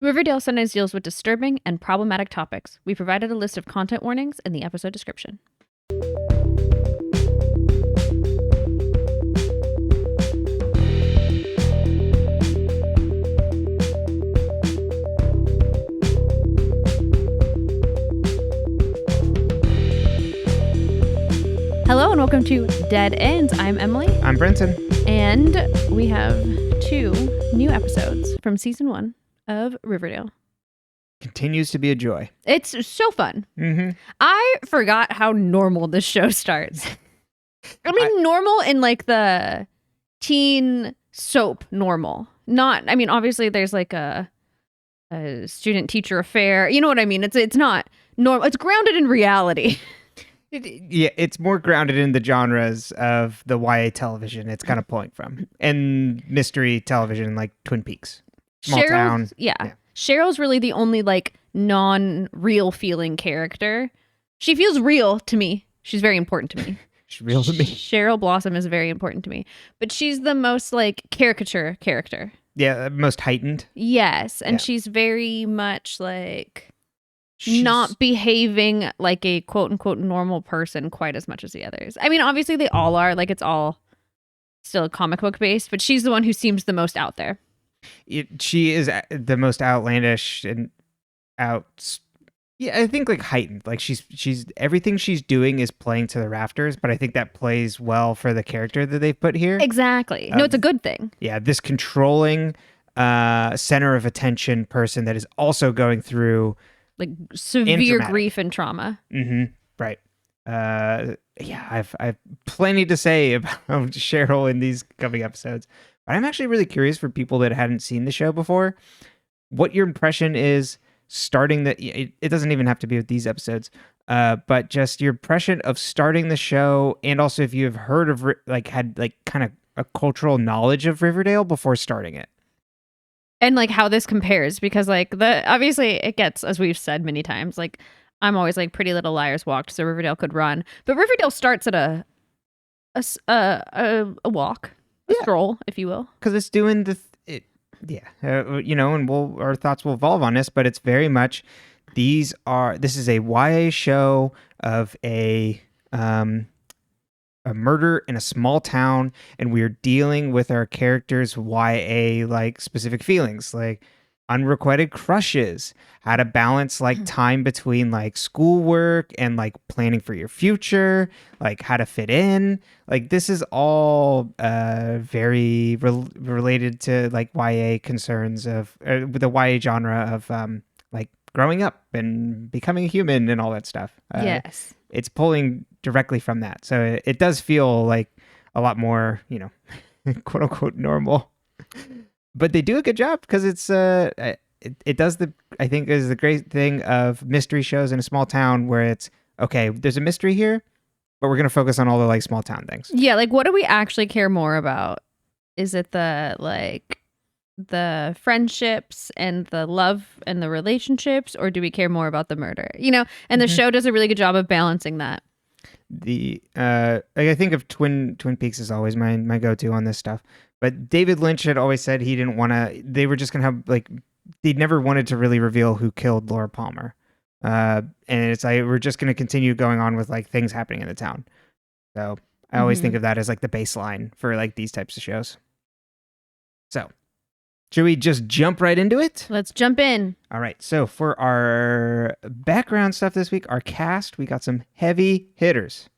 Riverdale sometimes deals with disturbing and problematic topics. We provided a list of content warnings in the episode description. Hello and welcome to Dead Ends. I'm Emily. I'm Brenton. And we have 2 new episodes from season 1 of Riverdale. Continues to be a joy. It's so fun. Mm-hmm. I forgot how normal this show starts. I mean, normal in like the teen soap normal. Not, I mean, obviously there's like a student-teacher affair. You know what I mean? It's not normal. It's grounded in reality. It's more grounded in the genres of the YA television it's kind of pulling from. And mystery television like Twin Peaks. Small town. Yeah. Cheryl's really the only like non-real feeling character. She feels real to me. She's very important to me. She's real to me. Cheryl Blossom is very important to me. But she's the most like caricature character. Yeah, most heightened. Yes. And she's very much like not behaving like a quote unquote normal person quite as much as the others. I mean, obviously they all are. Like it's all still comic book based, but she's the one who seems the most out there. She is the most outlandish and I think like heightened. Like she's everything she's doing is playing to the rafters, but I think that plays well for the character that they've put here. Exactly. No, it's a good thing. Yeah, this controlling center of attention person that is also going through like severe grief and trauma. Mm-hmm. Right. I've plenty to say about Cheryl in these coming episodes. But I'm actually really curious for people that hadn't seen the show before, what your impression is starting it doesn't even have to be with these episodes, but just your impression of starting the show, and also if you have heard of had kind of a cultural knowledge of Riverdale before starting it. And like how this compares, because like obviously it gets, as we've said many times, like I'm always like Pretty Little Liars walked so Riverdale could run, but Riverdale starts at a walk. Stroll, if you will, because it's doing and our thoughts will evolve on this, but it's very much this is a YA show of a murder in a small town, and we're dealing with our characters' YA like specific feelings, like unrequited crushes, how to balance like time between like schoolwork and like planning for your future, like how to fit in. Like this is all very related to like YA concerns of the YA genre of like growing up and becoming a human and all that stuff. Yes. It's pulling directly from that. So it does feel like a lot more, quote unquote normal. But they do a good job because it's it does I think is the great thing of mystery shows in a small town where it's okay, there's a mystery here, but we're gonna focus on all the like small town things. Yeah, like what do we actually care more about? Is it the friendships and the love and the relationships, or do we care more about the murder? And the show does a really good job of balancing that. I think of Twin Peaks is always my go-to on this stuff. But David Lynch had always said he didn't want to. They were just gonna have they never wanted to really reveal who killed Laura Palmer, and it's like we're just gonna continue going on with like things happening in the town. So I always think of that as like the baseline for like these types of shows. So should we just jump right into it? Let's jump in. All right. So for our background stuff this week, our cast, we got some heavy hitters.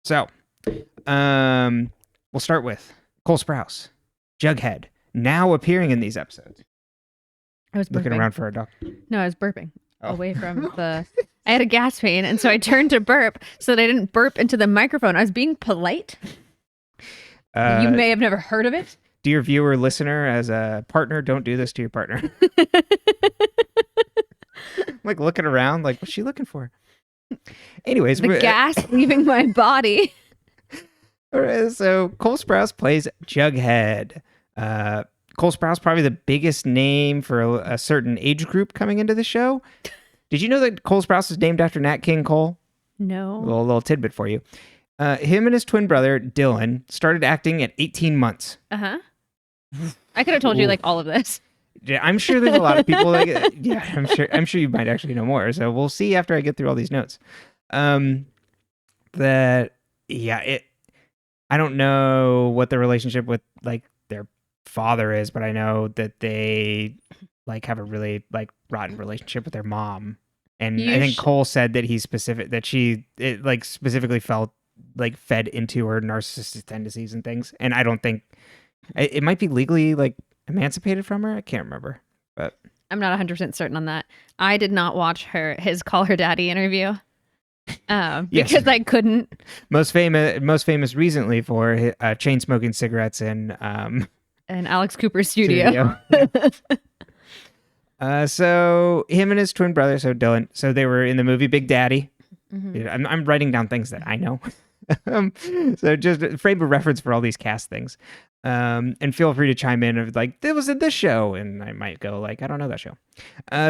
So we'll start with Cole Sprouse. Jughead, now appearing in these episodes. I was burping. Looking around for a dog. No, I was burping away from the... I had a gas pain, and so I turned to burp so that I didn't burp into the microphone. I was being polite. You may have never heard of it. Dear viewer, listener, as a partner, don't do this to your partner. Like looking around, like, what's she looking for? Anyways. The gas leaving my body. All right, so Cole Sprouse plays Jughead. Cole Sprouse, probably the biggest name for a certain age group coming into the show. Did you know that Cole Sprouse is named after Nat King Cole? No. A little tidbit for you. Him and his twin brother, Dylan, started acting at 18 months. Uh-huh. I could have told you like all of this. Yeah, I'm sure there's a lot of people like yeah, I'm sure you might actually know more. So we'll see after I get through all these notes. Um that yeah, I don't know what the relationship with like their father is, but I know that they like have a really like rotten relationship with their mom. And I You think sh- Cole said that it like specifically felt like fed into her narcissistic tendencies and things. And I don't think it might be legally like emancipated from her. I can't remember, but I'm not 100% certain on that. I did not watch his Call Her Daddy interview yes, because I couldn't. most famous recently for chain smoking cigarettes in In Alex Cooper's studio. So him and his twin brother, so Dylan, so they were in the movie Big Daddy. Mhm. I'm writing down things that I know. So just a frame of reference for all these cast things. And feel free to chime in of like, that was in this show. And I might go like, I don't know that show.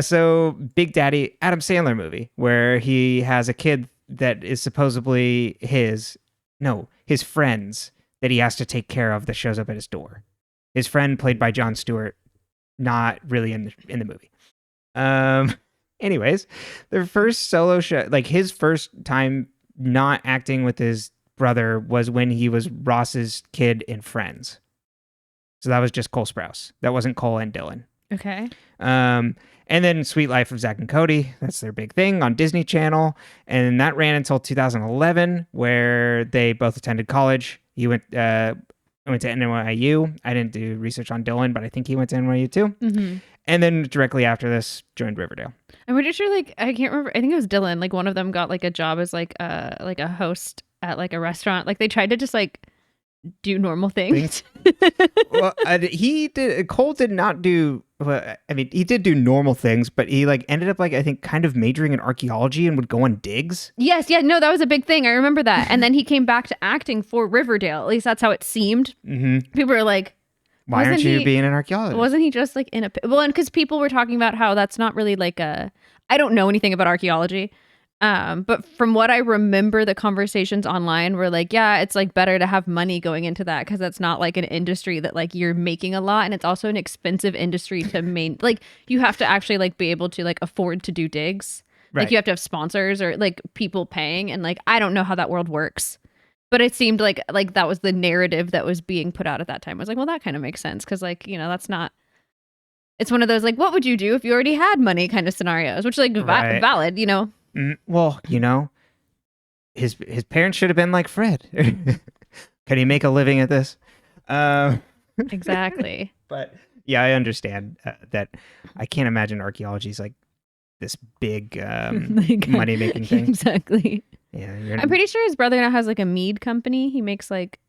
So Big Daddy, Adam Sandler movie, where he has a kid that is supposedly his friend's that he has to take care of that shows up at his door. His friend played by Jon Stewart, not really in the movie. Um, anyways, their first solo show, like his first time not acting with his brother was when he was Ross's kid in Friends. So that was just Cole Sprouse. That wasn't Cole and Dylan. Okay. And then Sweet Life of Zack and Cody. That's their big thing on Disney Channel. And that ran until 2011, where they both attended college. He went to NYU. I didn't do research on Dylan, but I think he went to NYU too. Mm-hmm. And then directly after this, joined Riverdale. I'm pretty sure, like, I can't remember. I think it was Dylan. Like, one of them got like a job as like a host at like a restaurant. Like, they tried to just like do normal things. Well, he did. Cole did not do. Well, I mean, he did do normal things, but he like ended up like I think kind of majoring in archaeology and would go on digs. Yes, yeah, no, that was a big thing. I remember that. And then he came back to acting for Riverdale. At least that's how it seemed. Mm-hmm. People were like, Why aren't you being an archaeologist? wasn't he just like in a well? And because people were talking about how that's not really like a. I don't know anything about archaeology. But from what I remember, the conversations online were like, yeah, it's like better to have money going into that because that's not like an industry that like you're making a lot, and it's also an expensive industry to like you have to actually like be able to like afford to do digs. Right. Like you have to have sponsors or like people paying, and like I don't know how that world works. But it seemed like that was the narrative that was being put out at that time. I was like, well, that kind of makes sense because like, you know, that's not. It's one of those like, what would you do if you already had money kind of scenarios, which like Right. valid, you know. Well, you know, his parents should have been like Fred. Can he make a living at this? Exactly. But yeah, I understand that. I can't imagine archaeology is like this big Like, money making thing. Exactly. Yeah, I'm pretty sure his brother now has like a mead company. He makes like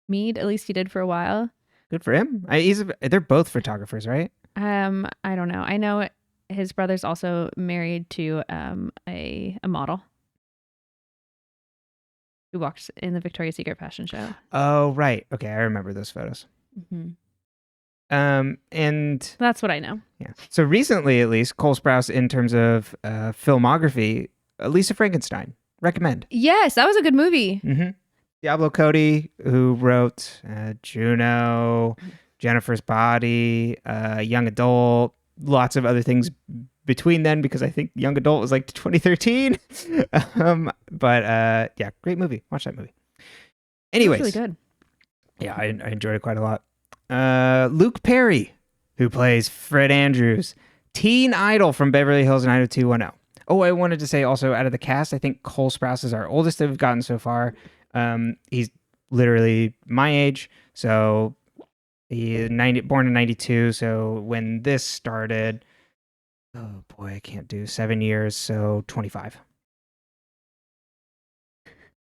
mead. At least he did for a while. good for him. They're both photographers, right? I don't know. I know his brother's also married to a model who walks in the Victoria's Secret fashion show. Oh, right. Okay, I remember those photos. Mm-hmm. And That's what I know. yeah. So recently, at least, Cole Sprouse, in terms of filmography, Lisa Frankenstein, recommend. Yes, that was a good movie. Mm-hmm. Diablo Cody, who wrote Juno, Jennifer's Body, Young Adult, lots of other things between then, because I think Young Adult was like 2013. But yeah, great movie. Watch that movie. Anyways, It was really good. Yeah, I enjoyed it quite a lot. Luke Perry, who plays Fred Andrews, teen idol from Beverly Hills 90210. Oh, I wanted to say also, out of the cast, I think Cole Sprouse is our oldest that we've gotten so far. He's literally my age, so he is born in 92. So when this started, oh boy, I can't do 7 years, so 25.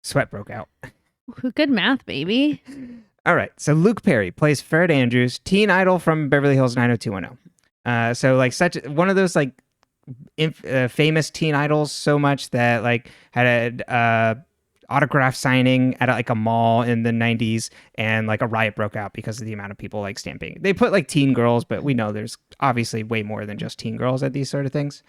Sweat broke out. Good math, baby. All right, so Luke Perry plays Fred Andrews, teen idol from Beverly Hills 90210. So like such one of those like famous teen idols, so much that like had a autograph signing at like a mall in the 90s, and like a riot broke out because of the amount of people like stamping. They put like teen girls, but we know there's obviously way more than just teen girls at these sort of things.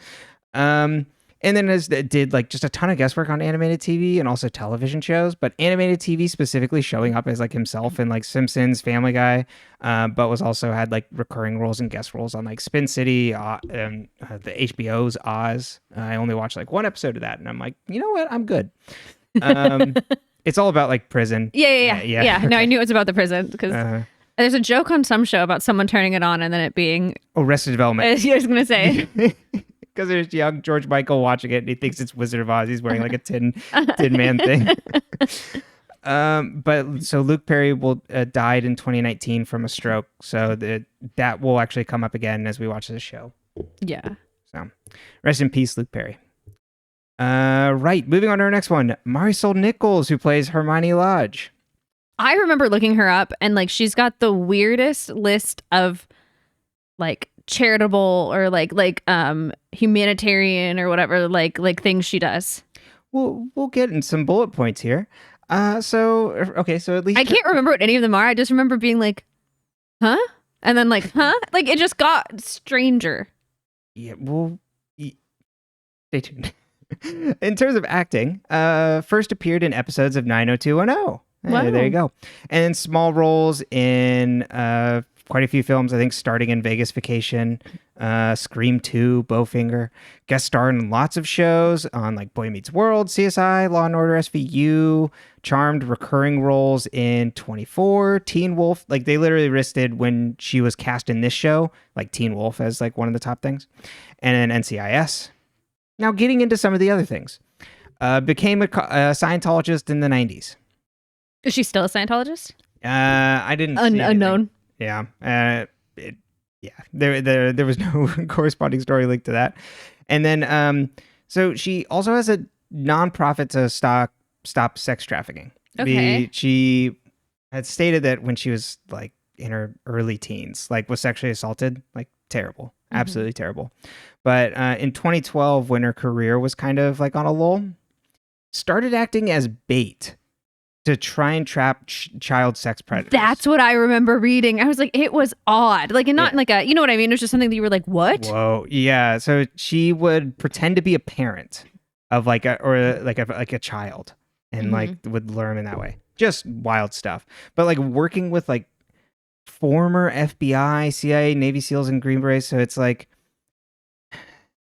And then did like just a ton of guest work on animated TV and also television shows, but animated TV specifically showing up as like himself in like Simpsons, Family Guy, but was also had like recurring roles and guest roles on like Spin City, and the HBO's Oz. I only watched like one episode of that, and I'm like, you know what, I'm good. It's all about like prison. Yeah. No, I knew it was about the prison because there's a joke on some show about someone turning it on and then it being Arrested Development. I was gonna say. Because there's young George Michael watching it and he thinks it's Wizard of Oz. He's wearing like a tin man thing. But so Luke Perry died in 2019 from a stroke. So that will actually come up again as we watch this show. Yeah. So rest in peace, Luke Perry. Right. Moving on to our next one. Marisol Nichols, who plays Hermione Lodge. I remember looking her up and like she's got the weirdest list of like charitable or like humanitarian or whatever like things she does. We'll get in some bullet points here. So at least I can't remember what any of them are. I just remember being like, huh? And then like, huh? Like it just got stranger. Yeah, well, stay tuned. In terms of acting, first appeared in episodes of 90210. Hey, Wow. There you go. And small roles in quite a few films, I think, starting in Vegas Vacation, Scream 2, Bowfinger. Guest starred in lots of shows on like Boy Meets World, CSI, Law & Order SVU, Charmed, recurring roles in 24, Teen Wolf. Like they literally listed when she was cast in this show, like Teen Wolf as like one of the top things. And then NCIS. Now getting into some of the other things. Became a Scientologist in the 90s. Is she still a Scientologist? I didn't see Unknown. Yeah. There was no corresponding story linked to that. And then, so she also has a nonprofit to stop sex trafficking. Okay. She had stated that when she was like in her early teens, like was sexually assaulted, like terrible, absolutely terrible. But in 2012, when her career was kind of like on a lull, started acting as bait to try and trap child sex predators. That's what I remember reading. I was like, it was odd. Like, and not like a, you know what I mean? It was just something that you were like, what? Whoa. Yeah. So she would pretend to be a parent of like a child and like would lure him in that way. Just wild stuff. But like working with like former FBI, CIA, Navy SEALs, and Green Berets. So it's like,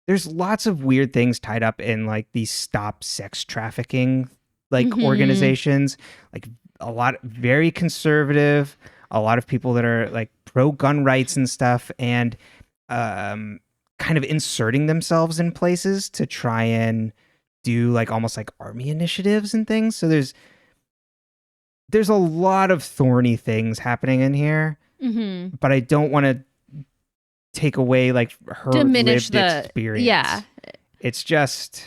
there's lots of weird things tied up in like these stop sex trafficking like organizations, like a lot very conservative, a lot of people that are like pro gun rights and stuff, and kind of inserting themselves in places to try and do like almost like army initiatives and things. So there's a lot of thorny things happening in here, but I don't want to take away like her lived experience. Yeah, it's just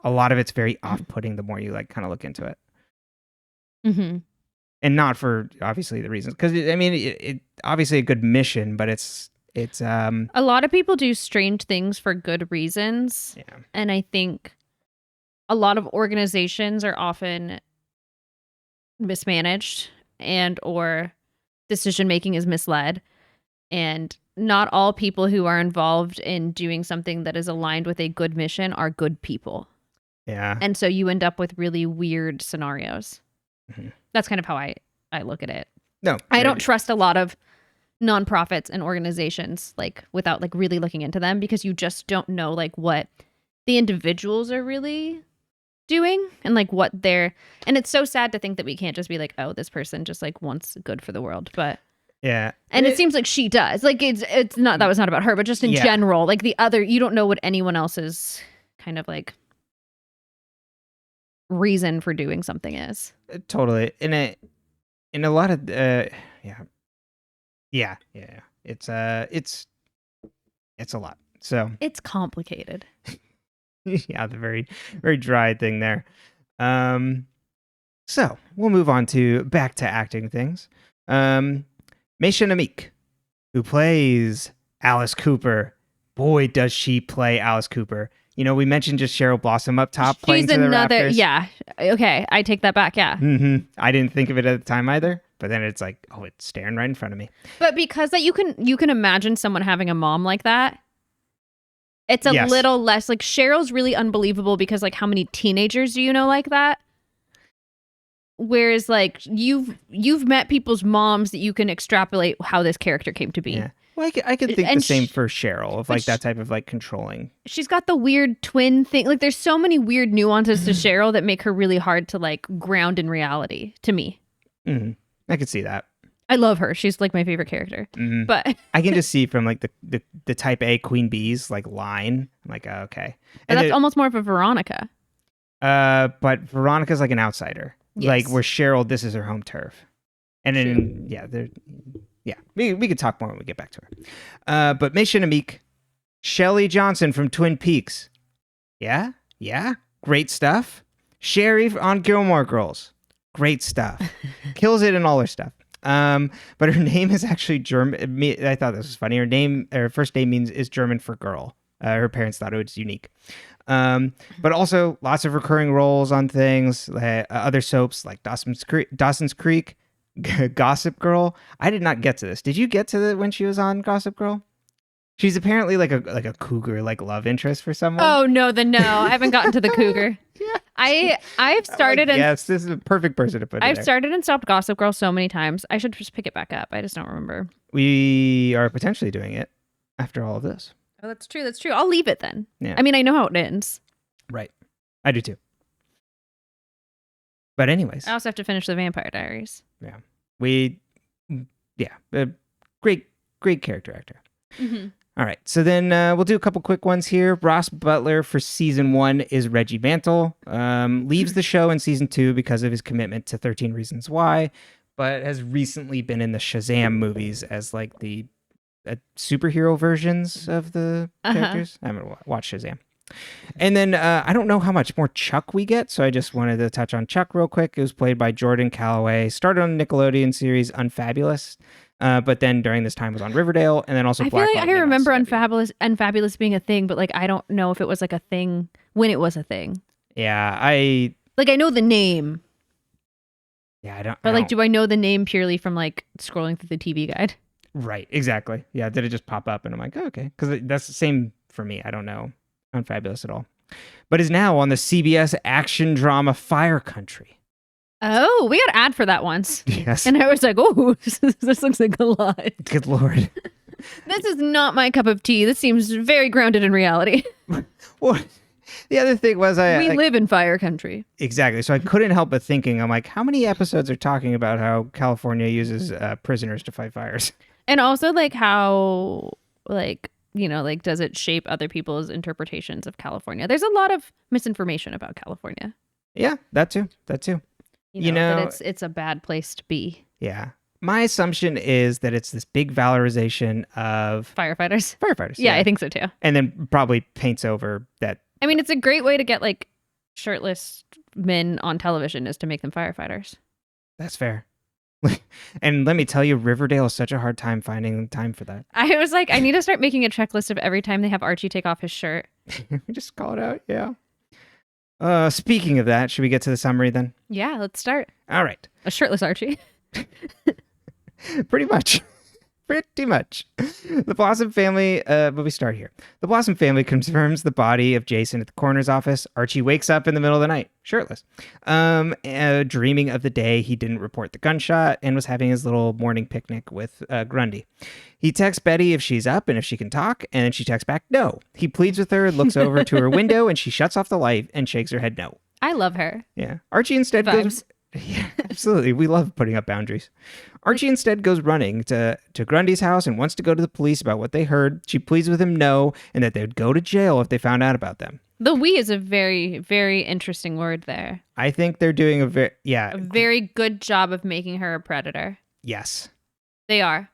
a lot of it's very off-putting the more you like kind of look into it. And not for obviously the reasons, because I mean it obviously a good mission, but it's a lot of people do strange things for good reasons. Yeah. And I think a lot of organizations are often mismanaged and or decision making is misled, and not all people who are involved in doing something that is aligned with a good mission are good people. Yeah. And so you end up with really weird scenarios. That's kind of how I look at it. No, I don't trust a lot of nonprofits and organizations like without like really looking into them, because you just don't know like what the individuals are really doing and like what they're, and it's so sad to think that we can't just be like, oh, this person just like wants good for the world. But yeah. And it seems like she does. Like it's not, that was not about her, but just in general, like the other, you don't know what anyone else's kind of like reason for doing something is. Totally. In a lot of it's a lot. So it's complicated. Yeah, the very very dry thing there. So we'll move on to back to acting things. Maisha Namik, who plays Alice Cooper. Boy, does she play Alice Cooper. You know, we mentioned just Cheryl Blossom up top playing to the Raptors. Yeah. Okay, I take that back. Yeah. I didn't think of it at the time either, but then it's like, oh, it's staring right in front of me. But because that you can imagine someone having a mom like that, It's a Yes. little less like Cheryl's really unbelievable because like how many teenagers do you know like that? Whereas like you've met people's moms that you can extrapolate how this character came to be. Yeah. Well, I could think And the same for Cheryl of but like that type of like controlling. She's got the weird twin thing. Like there's so many weird nuances to Cheryl that make her really hard to like ground in reality to me. Mm-hmm. I could see that. I love her. She's like my favorite character. Mm-hmm. But I can just see from like the type A queen bees like line. I'm like, oh, okay. But that's almost more of a Veronica. But Veronica's like an outsider. Yes. Like where Cheryl, this is her home turf. And then we could talk more when we get back to her. But Misha Namik, Shelley Johnson from Twin Peaks. Yeah, great stuff. Sherry on Gilmore Girls. Great stuff. Kills it in all her stuff. But her name is actually German. I thought this was funny. Her first name is German for girl. Her parents thought it was unique. But also lots of recurring roles on things, other soaps like Dawson's Creek, Gossip Girl. I did not get to this. Did you get to when she was on Gossip Girl? She's apparently like a cougar, like love interest for someone. Oh no, I haven't gotten to the cougar. Yeah. I've started and yes, this is a perfect person to put. I've started and stopped Gossip Girl so many times. I should just pick it back up. I just don't remember. We are potentially doing it after all of this. Oh, that's true. That's true. I'll leave it then. Yeah. I mean, I know how it ends. Right. I do too. But anyways. I also have to finish the Vampire Diaries. Yeah. Great character actor. Mm-hmm. All right. So then we'll do a couple quick ones here. Ross Butler for season 1 is Reggie Mantle. Leaves the show in season 2 because of his commitment to 13 Reasons Why, but has recently been in the Shazam movies as like the superhero versions of the characters. I'm going to watch Shazam. And then I don't know how much more Chuck we get, so I just wanted to touch on Chuck real quick. It was played by Jordan Calloway. Started on the Nickelodeon series Unfabulous, but then during this time was on Riverdale, and then also I Black feel like I Lightning on remember CW. Unfabulous being a thing, but like I don't know if it was like a thing when it was a thing. Yeah, I know the name. Yeah, I don't. But like, do I know the name purely from like scrolling through the TV guide? Right, exactly. Yeah, did it just pop up and I'm like, oh, okay, because that's the same for me. I don't know Unfabulous at all, but is now on the CBS action drama Fire Country. Oh, we got an ad for that once. Yes, and I was like, oh, this looks like a lot. Good Lord. This is not my cup of tea. This seems very grounded in reality. Well, the other thing was we live in Fire Country. Exactly. So I couldn't help but thinking, I'm like, how many episodes are talking about how California uses prisoners to fight fires? And also like how like, you know, like does it shape other people's interpretations of California? There's a lot of misinformation about California. Yeah, that too. You know that it's a bad place to be. Yeah. My assumption is that it's this big valorization of firefighters. Yeah, I think so too. And then probably paints over that. I mean, it's a great way to get like shirtless men on television is to make them firefighters. That's fair. And let me tell you, Riverdale is such a hard time finding time for that. I was like, I need to start making a checklist of every time they have Archie take off his shirt. Just call it out. Yeah. Speaking of that, should we get to the summary then? Yeah, let's start. All right. A shirtless Archie. Pretty much. The Blossom family, but we start here. The Blossom family confirms the body of Jason at the coroner's office. Archie wakes up in the middle of the night, shirtless, dreaming of the day he didn't report the gunshot and was having his little morning picnic with Grundy. He texts Betty if she's up and if she can talk, and then she texts back no. He pleads with her, looks over to her window, and she shuts off the light and shakes her head no. I love her. Yeah. Archie instead goes... Yeah, absolutely. We love putting up boundaries. Archie instead goes running to Grundy's house and wants to go to the police about what they heard. She pleads with him no, and that they would go to jail if they found out about them. The we is a very, very interesting word there. I think they're doing a very good job of making her a predator. Yes. They are.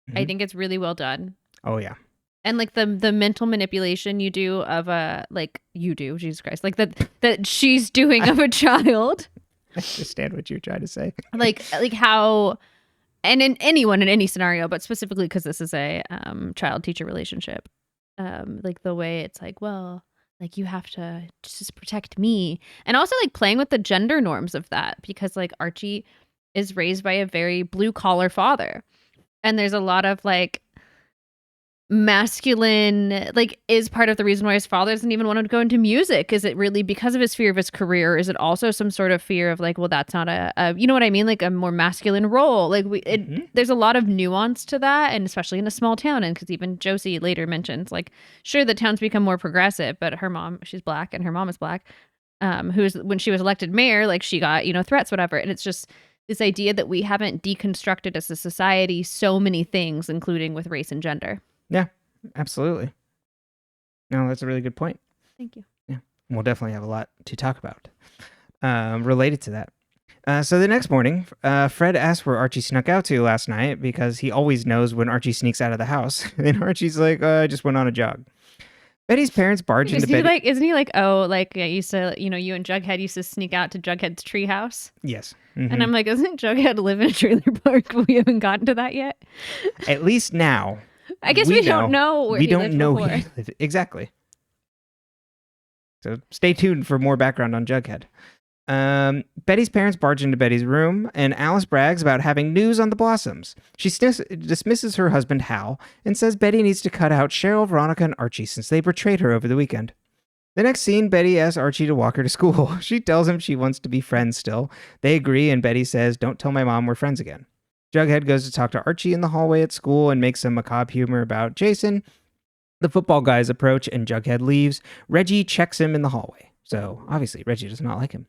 Mm-hmm. I think it's really well done. Oh, yeah. And like the mental manipulation you do of Jesus Christ, like that she's doing of a child. I understand what you're trying to say. like how, and in anyone in any scenario, but specifically because this is a child-teacher relationship, like the way it's like, well, like you have to just protect me, and also like playing with the gender norms of that, because like Archie is raised by a very blue-collar father, and there's a lot of like masculine, like, is part of the reason why his father doesn't even want him to go into music? Is it really because of his fear of his career? Is it also some sort of fear of like, well, that's not a you know what I mean? Like a more masculine role. Like there's a lot of nuance to that, and especially in a small town. And because even Josie later mentions, like, sure, the town's become more progressive, but her mom, she's black, and her mom is black. Who's when she was elected mayor, like she got, threats, whatever. And it's just this idea that we haven't deconstructed as a society so many things, including with race and gender. Yeah, absolutely. No, that's a really good point. Thank you. Yeah, we'll definitely have a lot to talk about related to that. So the next morning, Fred asks where Archie snuck out to last night because he always knows when Archie sneaks out of the house. And Archie's like, I just went on a jog. Betty's parents barge into Betty. Isn't he like, oh, like I used to, you and Jughead used to sneak out to Jughead's treehouse? Yes. Mm-hmm. And I'm like, doesn't Jughead live in a trailer park? But we haven't gotten to that yet. At least now. I guess we don't know where he lived before. Exactly. So stay tuned for more background on Jughead. Betty's parents barge into Betty's room, and Alice brags about having news on the Blossoms. She dismisses her husband, Hal, and says Betty needs to cut out Cheryl, Veronica, and Archie since they betrayed her over the weekend. The next scene, Betty asks Archie to walk her to school. She tells him she wants to be friends still. They agree, and Betty says, don't tell my mom we're friends again. Jughead goes to talk to Archie in the hallway at school and makes some macabre humor about Jason. The football guys approach, and Jughead leaves. Reggie checks him in the hallway. So, obviously, Reggie does not like him.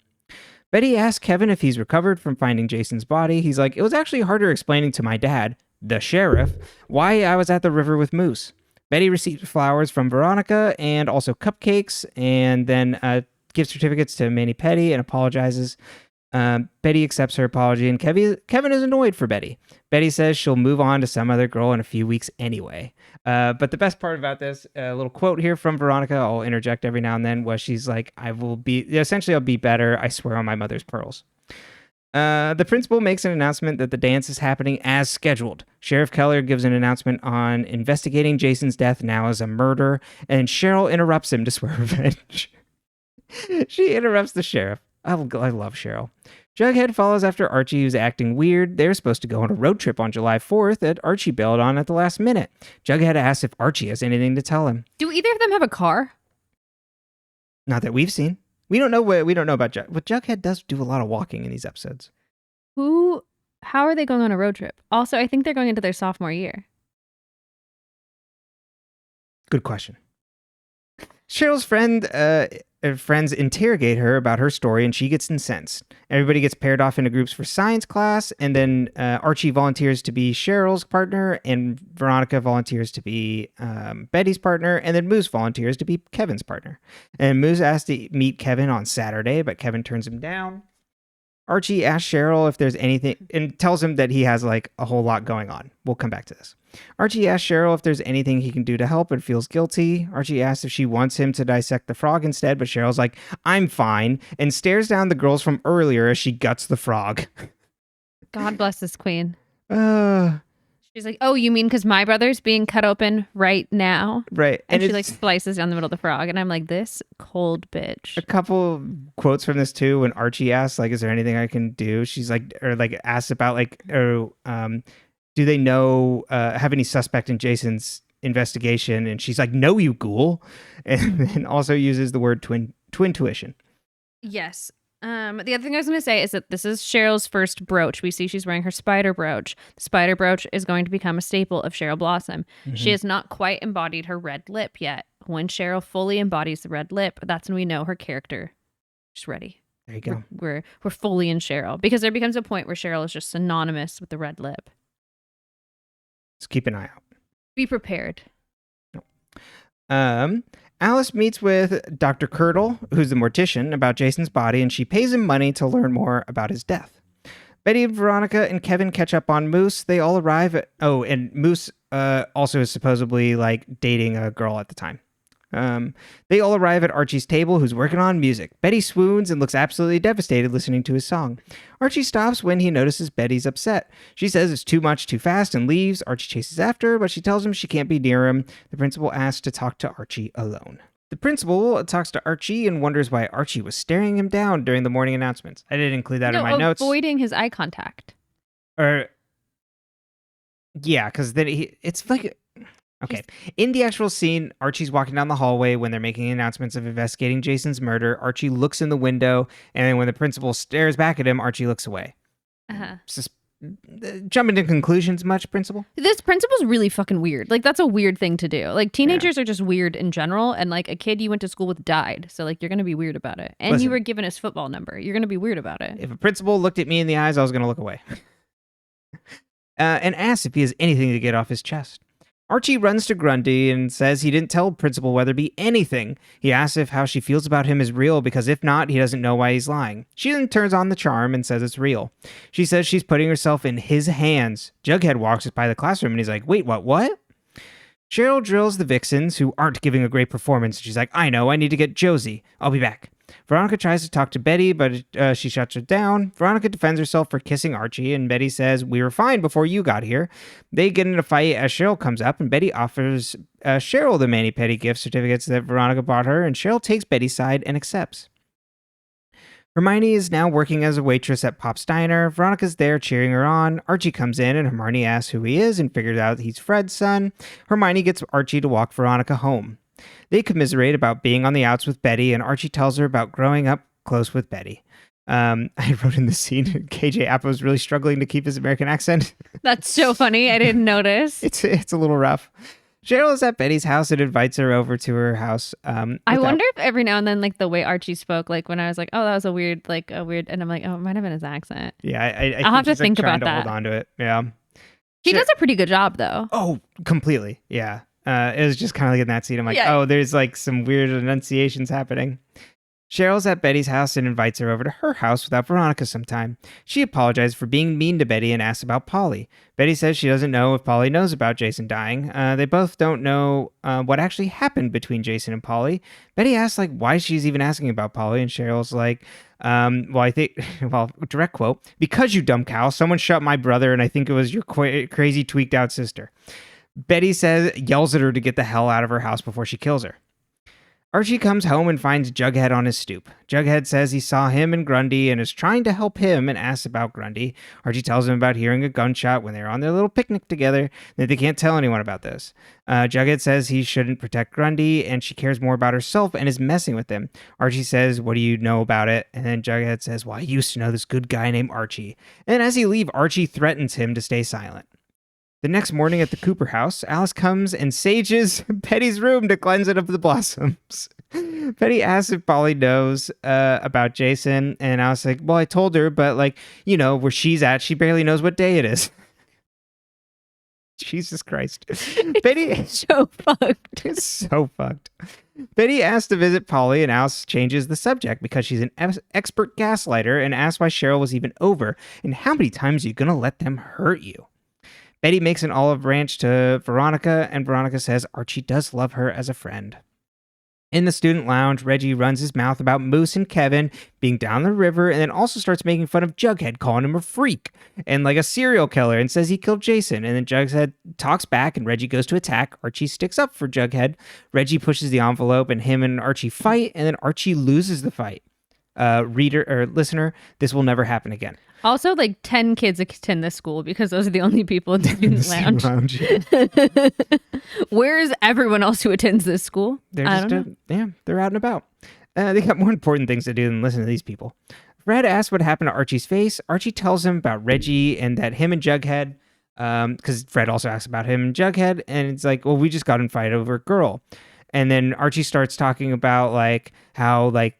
Betty asks Kevin if he's recovered from finding Jason's body. He's like, it was actually harder explaining to my dad, the sheriff, why I was at the river with Moose. Betty receives flowers from Veronica and also cupcakes, and then gives certificates to Manny Petty and apologizes. Betty accepts her apology, and Kevin is annoyed for Betty. Betty says she'll move on to some other girl in a few weeks anyway. But the best part about this, a little quote here from Veronica, I'll interject every now and then, was she's like, I'll be better, I swear on my mother's pearls. The principal makes an announcement that the dance is happening as scheduled. Sheriff Keller gives an announcement on investigating Jason's death now as a murder, and Cheryl interrupts him to swear revenge. She interrupts the sheriff. I love Cheryl. Jughead follows after Archie, who's acting weird. They're supposed to go on a road trip on July 4th that Archie bailed on at the last minute. Jughead asks if Archie has anything to tell him. Do either of them have a car? Not that we've seen. We don't know about Jughead. But Jughead does do a lot of walking in these episodes. How are they going on a road trip? Also, I think they're going into their sophomore year. Good question. Cheryl's friends interrogate her about her story, and she gets incensed. Everybody gets paired off into groups for science class, and then Archie volunteers to be Cheryl's partner, and Veronica volunteers to be Betty's partner, and then Moose volunteers to be Kevin's partner. And Moose asks to meet Kevin on Saturday, but Kevin turns him down. Archie asks Cheryl if there's anything, and tells him that he has like a whole lot going on. We'll come back to this. Archie asks Cheryl if there's anything he can do to help and feels guilty. Archie asks if she wants him to dissect the frog instead, but Cheryl's like, I'm fine, and stares down the girls from earlier as she guts the frog. God bless this queen. She's like, oh, you mean because my brother's being cut open right now? Right. And she like slices down the middle of the frog. And I'm like, this cold bitch. A couple quotes from this too. When Archie asks, like, is there anything I can do? She's like, or like asks about like, do they know, have any suspect in Jason's investigation? And she's like, no, you ghoul. And then also uses the word twin tuition. Yes. The other thing I was going to say is that this is Cheryl's first brooch. We see she's wearing her spider brooch. The spider brooch is going to become a staple of Cheryl Blossom. Mm-hmm. She has not quite embodied her red lip yet. When Cheryl fully embodies the red lip, that's when we know her character is ready. There you go. We're fully in Cheryl, because there becomes a point where Cheryl is just synonymous with the red lip. Let's keep an eye out. Be prepared. Alice meets with Dr. Curdle, who's the mortician, about Jason's body, and she pays him money to learn more about his death. Betty and Veronica and Kevin catch up on Moose. They all arrive at... Oh, and Moose also is supposedly, like, dating a girl at the time. They all arrive at Archie's table, who's working on music. Betty swoons and looks absolutely devastated listening to his song. Archie stops when he notices Betty's upset. She says it's too much too fast and leaves. Archie chases after her, but she tells him she can't be near him. The principal asks to talk to Archie alone. The principal talks to Archie and wonders why Archie was staring him down during the morning announcements. I didn't include that in my notes. Avoiding his eye contact. Yeah, because then it's like... Okay. In the actual scene, Archie's walking down the hallway when they're making announcements of investigating Jason's murder. Archie looks in the window, and then when the principal stares back at him, Archie looks away. Jumping to conclusions much, principal? This principal's really fucking weird. Like, that's a weird thing to do. Like, teenagers are just weird in general, and like a kid you went to school with died, so like you're gonna be weird about it. And you were given his football number. You're gonna be weird about it. If a principal looked at me in the eyes, I was gonna look away. And asked if he has anything to get off his chest. Archie runs to Grundy and says he didn't tell Principal Weatherby anything. He asks if how she feels about him is real, because if not, he doesn't know why he's lying. She then turns on the charm and says it's real. She says she's putting herself in his hands. Jughead walks by the classroom and he's like, wait, what? Cheryl drills the vixens, who aren't giving a great performance. She's like, I know, I need to get Josie. I'll be back. Veronica tries to talk to Betty, but she shuts her down. Veronica defends herself for kissing Archie, and Betty says, we were fine before you got here. They get in a fight as Cheryl comes up, and Betty offers Cheryl the mani-pedi gift certificates that Veronica bought her, and Cheryl takes Betty's side and accepts. Hermione is now working as a waitress at Pop's Diner. Veronica's there cheering her on. Archie comes in, and Hermione asks who he is and figures out he's Fred's son. Hermione gets Archie to walk Veronica home. They commiserate about being on the outs with Betty, and Archie tells her about growing up close with Betty. I wrote in the scene, KJ Appa was really struggling to keep his American accent. That's so funny. I didn't notice. It's a little rough. Cheryl is at Betty's house and invites her over to her house. I wonder if every now and then, like the way Archie spoke, like when I was like, oh, that was a weird, and I'm like, oh, it might have been his accent. Yeah, I'll have to think about that. Hold on to it. Yeah. He does a pretty good job, though. Oh, completely. Yeah. It was just kind of like in that scene. I'm like, oh, there's like some weird enunciations happening. Cheryl's at Betty's house and invites her over to her house without Veronica sometime. She apologizes for being mean to Betty and asks about Polly. Betty says she doesn't know if Polly knows about Jason dying. They both don't know what actually happened between Jason and Polly. Betty asks like why she's even asking about Polly, and Cheryl's like, direct quote, because you dumb cow, someone shot my brother and I think it was your crazy tweaked out sister. Betty yells at her to get the hell out of her house before she kills her. Archie comes home and finds Jughead on his stoop. Jughead says he saw him and Grundy and is trying to help him and asks about Grundy. Archie tells him about hearing a gunshot when they were on their little picnic together, that they can't tell anyone about this. Jughead says he shouldn't protect Grundy and she cares more about herself and is messing with him. Archie says, what do you know about it? And then Jughead says, well, I used to know this good guy named Archie. And as he leaves, Archie threatens him to stay silent. The next morning at the Cooper house, Alice comes and sages Betty's room to cleanse it of the blossoms. Betty asks if Polly knows about Jason, and I was like, well, I told her, but like, you know, where she's at, she barely knows what day it is. Jesus Christ. Betty is so fucked. It's so fucked. Betty asks to visit Polly, and Alice changes the subject because she's an expert gaslighter and asks why Cheryl was even over, and how many times are you going to let them hurt you? Betty makes an olive branch to Veronica, and Veronica says Archie does love her as a friend. In the student lounge, Reggie runs his mouth about Moose and Kevin being down the river, and then also starts making fun of Jughead, calling him a freak and like a serial killer, and says he killed Jason. And then Jughead talks back, and Reggie goes to attack. Archie sticks up for Jughead. Reggie pushes the envelope, and him and Archie fight, and then Archie loses the fight. Reader or listener, this will never happen again. Also, like 10 kids attend this school because those are the only people in the student lounge. Where is everyone else who attends this school? They're they're out and about. They got more important things to do than listen to these people. Fred asks what happened to Archie's face. Archie tells him about Reggie and that him and Jughead, because Fred also asks about him and Jughead, and it's like, well, we just got in a fight over a girl. And then Archie starts talking about like how like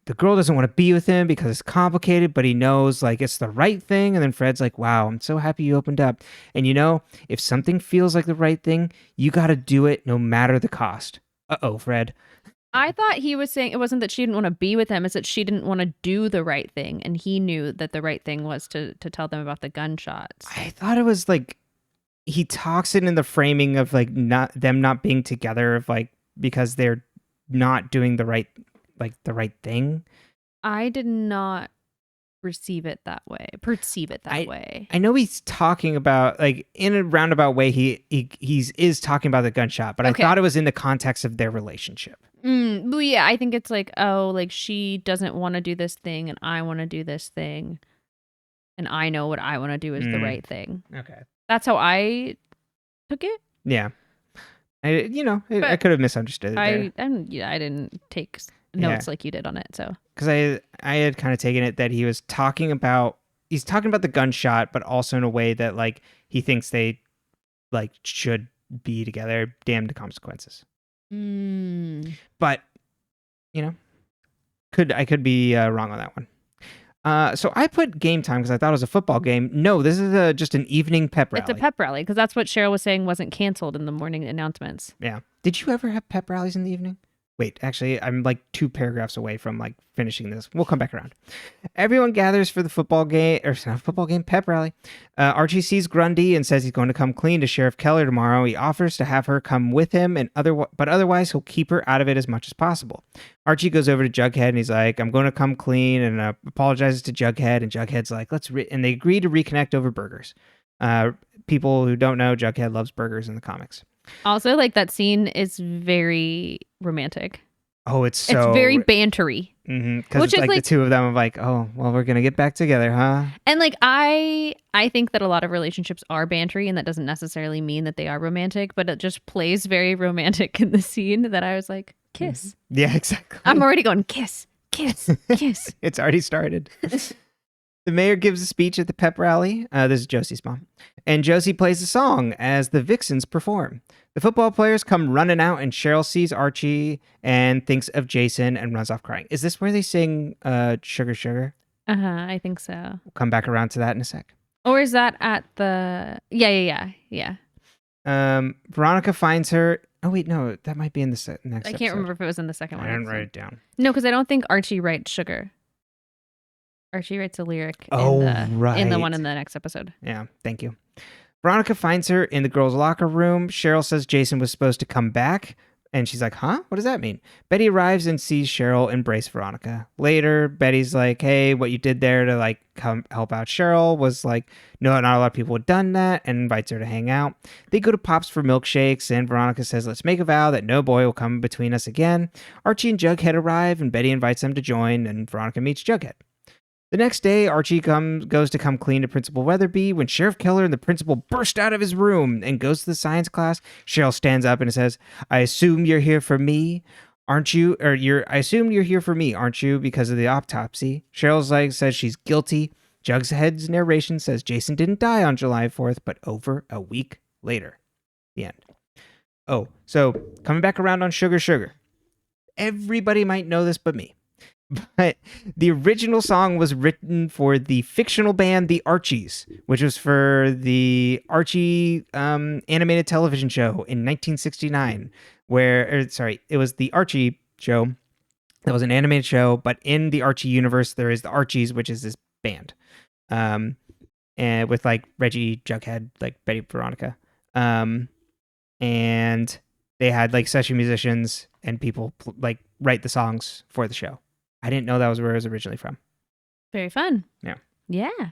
the girl doesn't want to be with him because it's complicated, but he knows like it's the right thing. And then Fred's like, wow, I'm so happy you opened up. And you know, if something feels like the right thing, you got to do it no matter the cost. Uh-oh, Fred. I thought he was saying it wasn't that she didn't want to be with him, it's that she didn't want to do the right thing. And he knew that the right thing was to tell them about the gunshots. I thought it was like, he talks it in the framing of like not being together, of like, because they're not doing the right thing. I did not perceive it that way. I know he's talking about like in a roundabout way. He is talking about the gunshot, but okay. I thought it was in the context of their relationship. But yeah, I think it's like, oh, like she doesn't want to do this thing, and I want to do this thing, and I know what I want to do is the right thing. Okay, that's how I took it. Yeah. I could have misunderstood it there. I didn't take notes like you did on it. So because I had kind of taken it that he's talking about the gunshot, but also in a way that like he thinks they like should be together. Damn the consequences. But I could be wrong on that one. So I put game time because I thought it was a football game. No, this is just an evening pep rally. It's a pep rally because that's what Cheryl was saying wasn't canceled in the morning announcements. Yeah. Did you ever have pep rallies in the evening? Wait, actually, I'm like 2 paragraphs away from like finishing this. We'll come back around. Everyone gathers for the football game, or not football game, pep rally. Archie sees Grundy and says he's going to come clean to Sheriff Keller tomorrow. He offers to have her come with him, but otherwise he'll keep her out of it as much as possible. Archie goes over to Jughead and he's like, I'm going to come clean, and apologizes to Jughead, and Jughead's like, and they agree to reconnect over burgers. People who don't know, Jughead loves burgers in the comics. Also, like that scene is very romantic. Oh, it's very bantery. Because it's like the two of them are like, oh, well, we're gonna get back together, huh? And like I think that a lot of relationships are bantery, and that doesn't necessarily mean that they are romantic, but it just plays very romantic in the scene that I was like, kiss. Yeah, exactly. I'm already going kiss, kiss, kiss. It's already started. The mayor gives a speech at the pep rally. This is Josie's mom. And Josie plays a song as the vixens perform. The football players come running out, and Cheryl sees Archie and thinks of Jason and runs off crying. Is this where they sing Sugar Sugar? I think so. We'll come back around to that in a sec. Or is that at the... Yeah. Veronica finds her... Oh, wait, no. That might be in the next I can't remember if it was in the second one. I didn't write it down. No, because I don't think Archie writes sugar. Archie writes a lyric in the one in the next episode. Yeah, thank you. Veronica finds her in the girls' locker room. Cheryl says Jason was supposed to come back, and she's like, huh? What does that mean? Betty arrives and sees Cheryl embrace Veronica. Later, Betty's like, hey, what you did there to like come help out Cheryl was like, no, not a lot of people had done that, and invites her to hang out. They go to Pop's for milkshakes, and Veronica says, let's make a vow that no boy will come between us again. Archie and Jughead arrive, and Betty invites them to join, and Veronica meets Jughead. The next day, Archie goes to come clean to Principal Weatherby. When Sheriff Keller and the principal burst out of his room and goes to the science class, Cheryl stands up and says, I assume you're here for me, aren't you? I assume you're here for me, aren't you? Because of the autopsy. Cheryl says she's guilty. Jughead's narration says Jason didn't die on July 4th, but over a week later. The end. Oh, so coming back around on Sugar Sugar. Everybody might know this but me. But the original song was written for the fictional band The Archies, which was for the Archie animated television show in 1969, it was the Archie show. That was an animated show, but in the Archie universe, there is the Archies, which is this band, and with like Reggie, Jughead, like Betty, Veronica, and they had like session musicians and people like write the songs for the show. I didn't know that was where it was originally from. Very fun. Yeah. Yeah.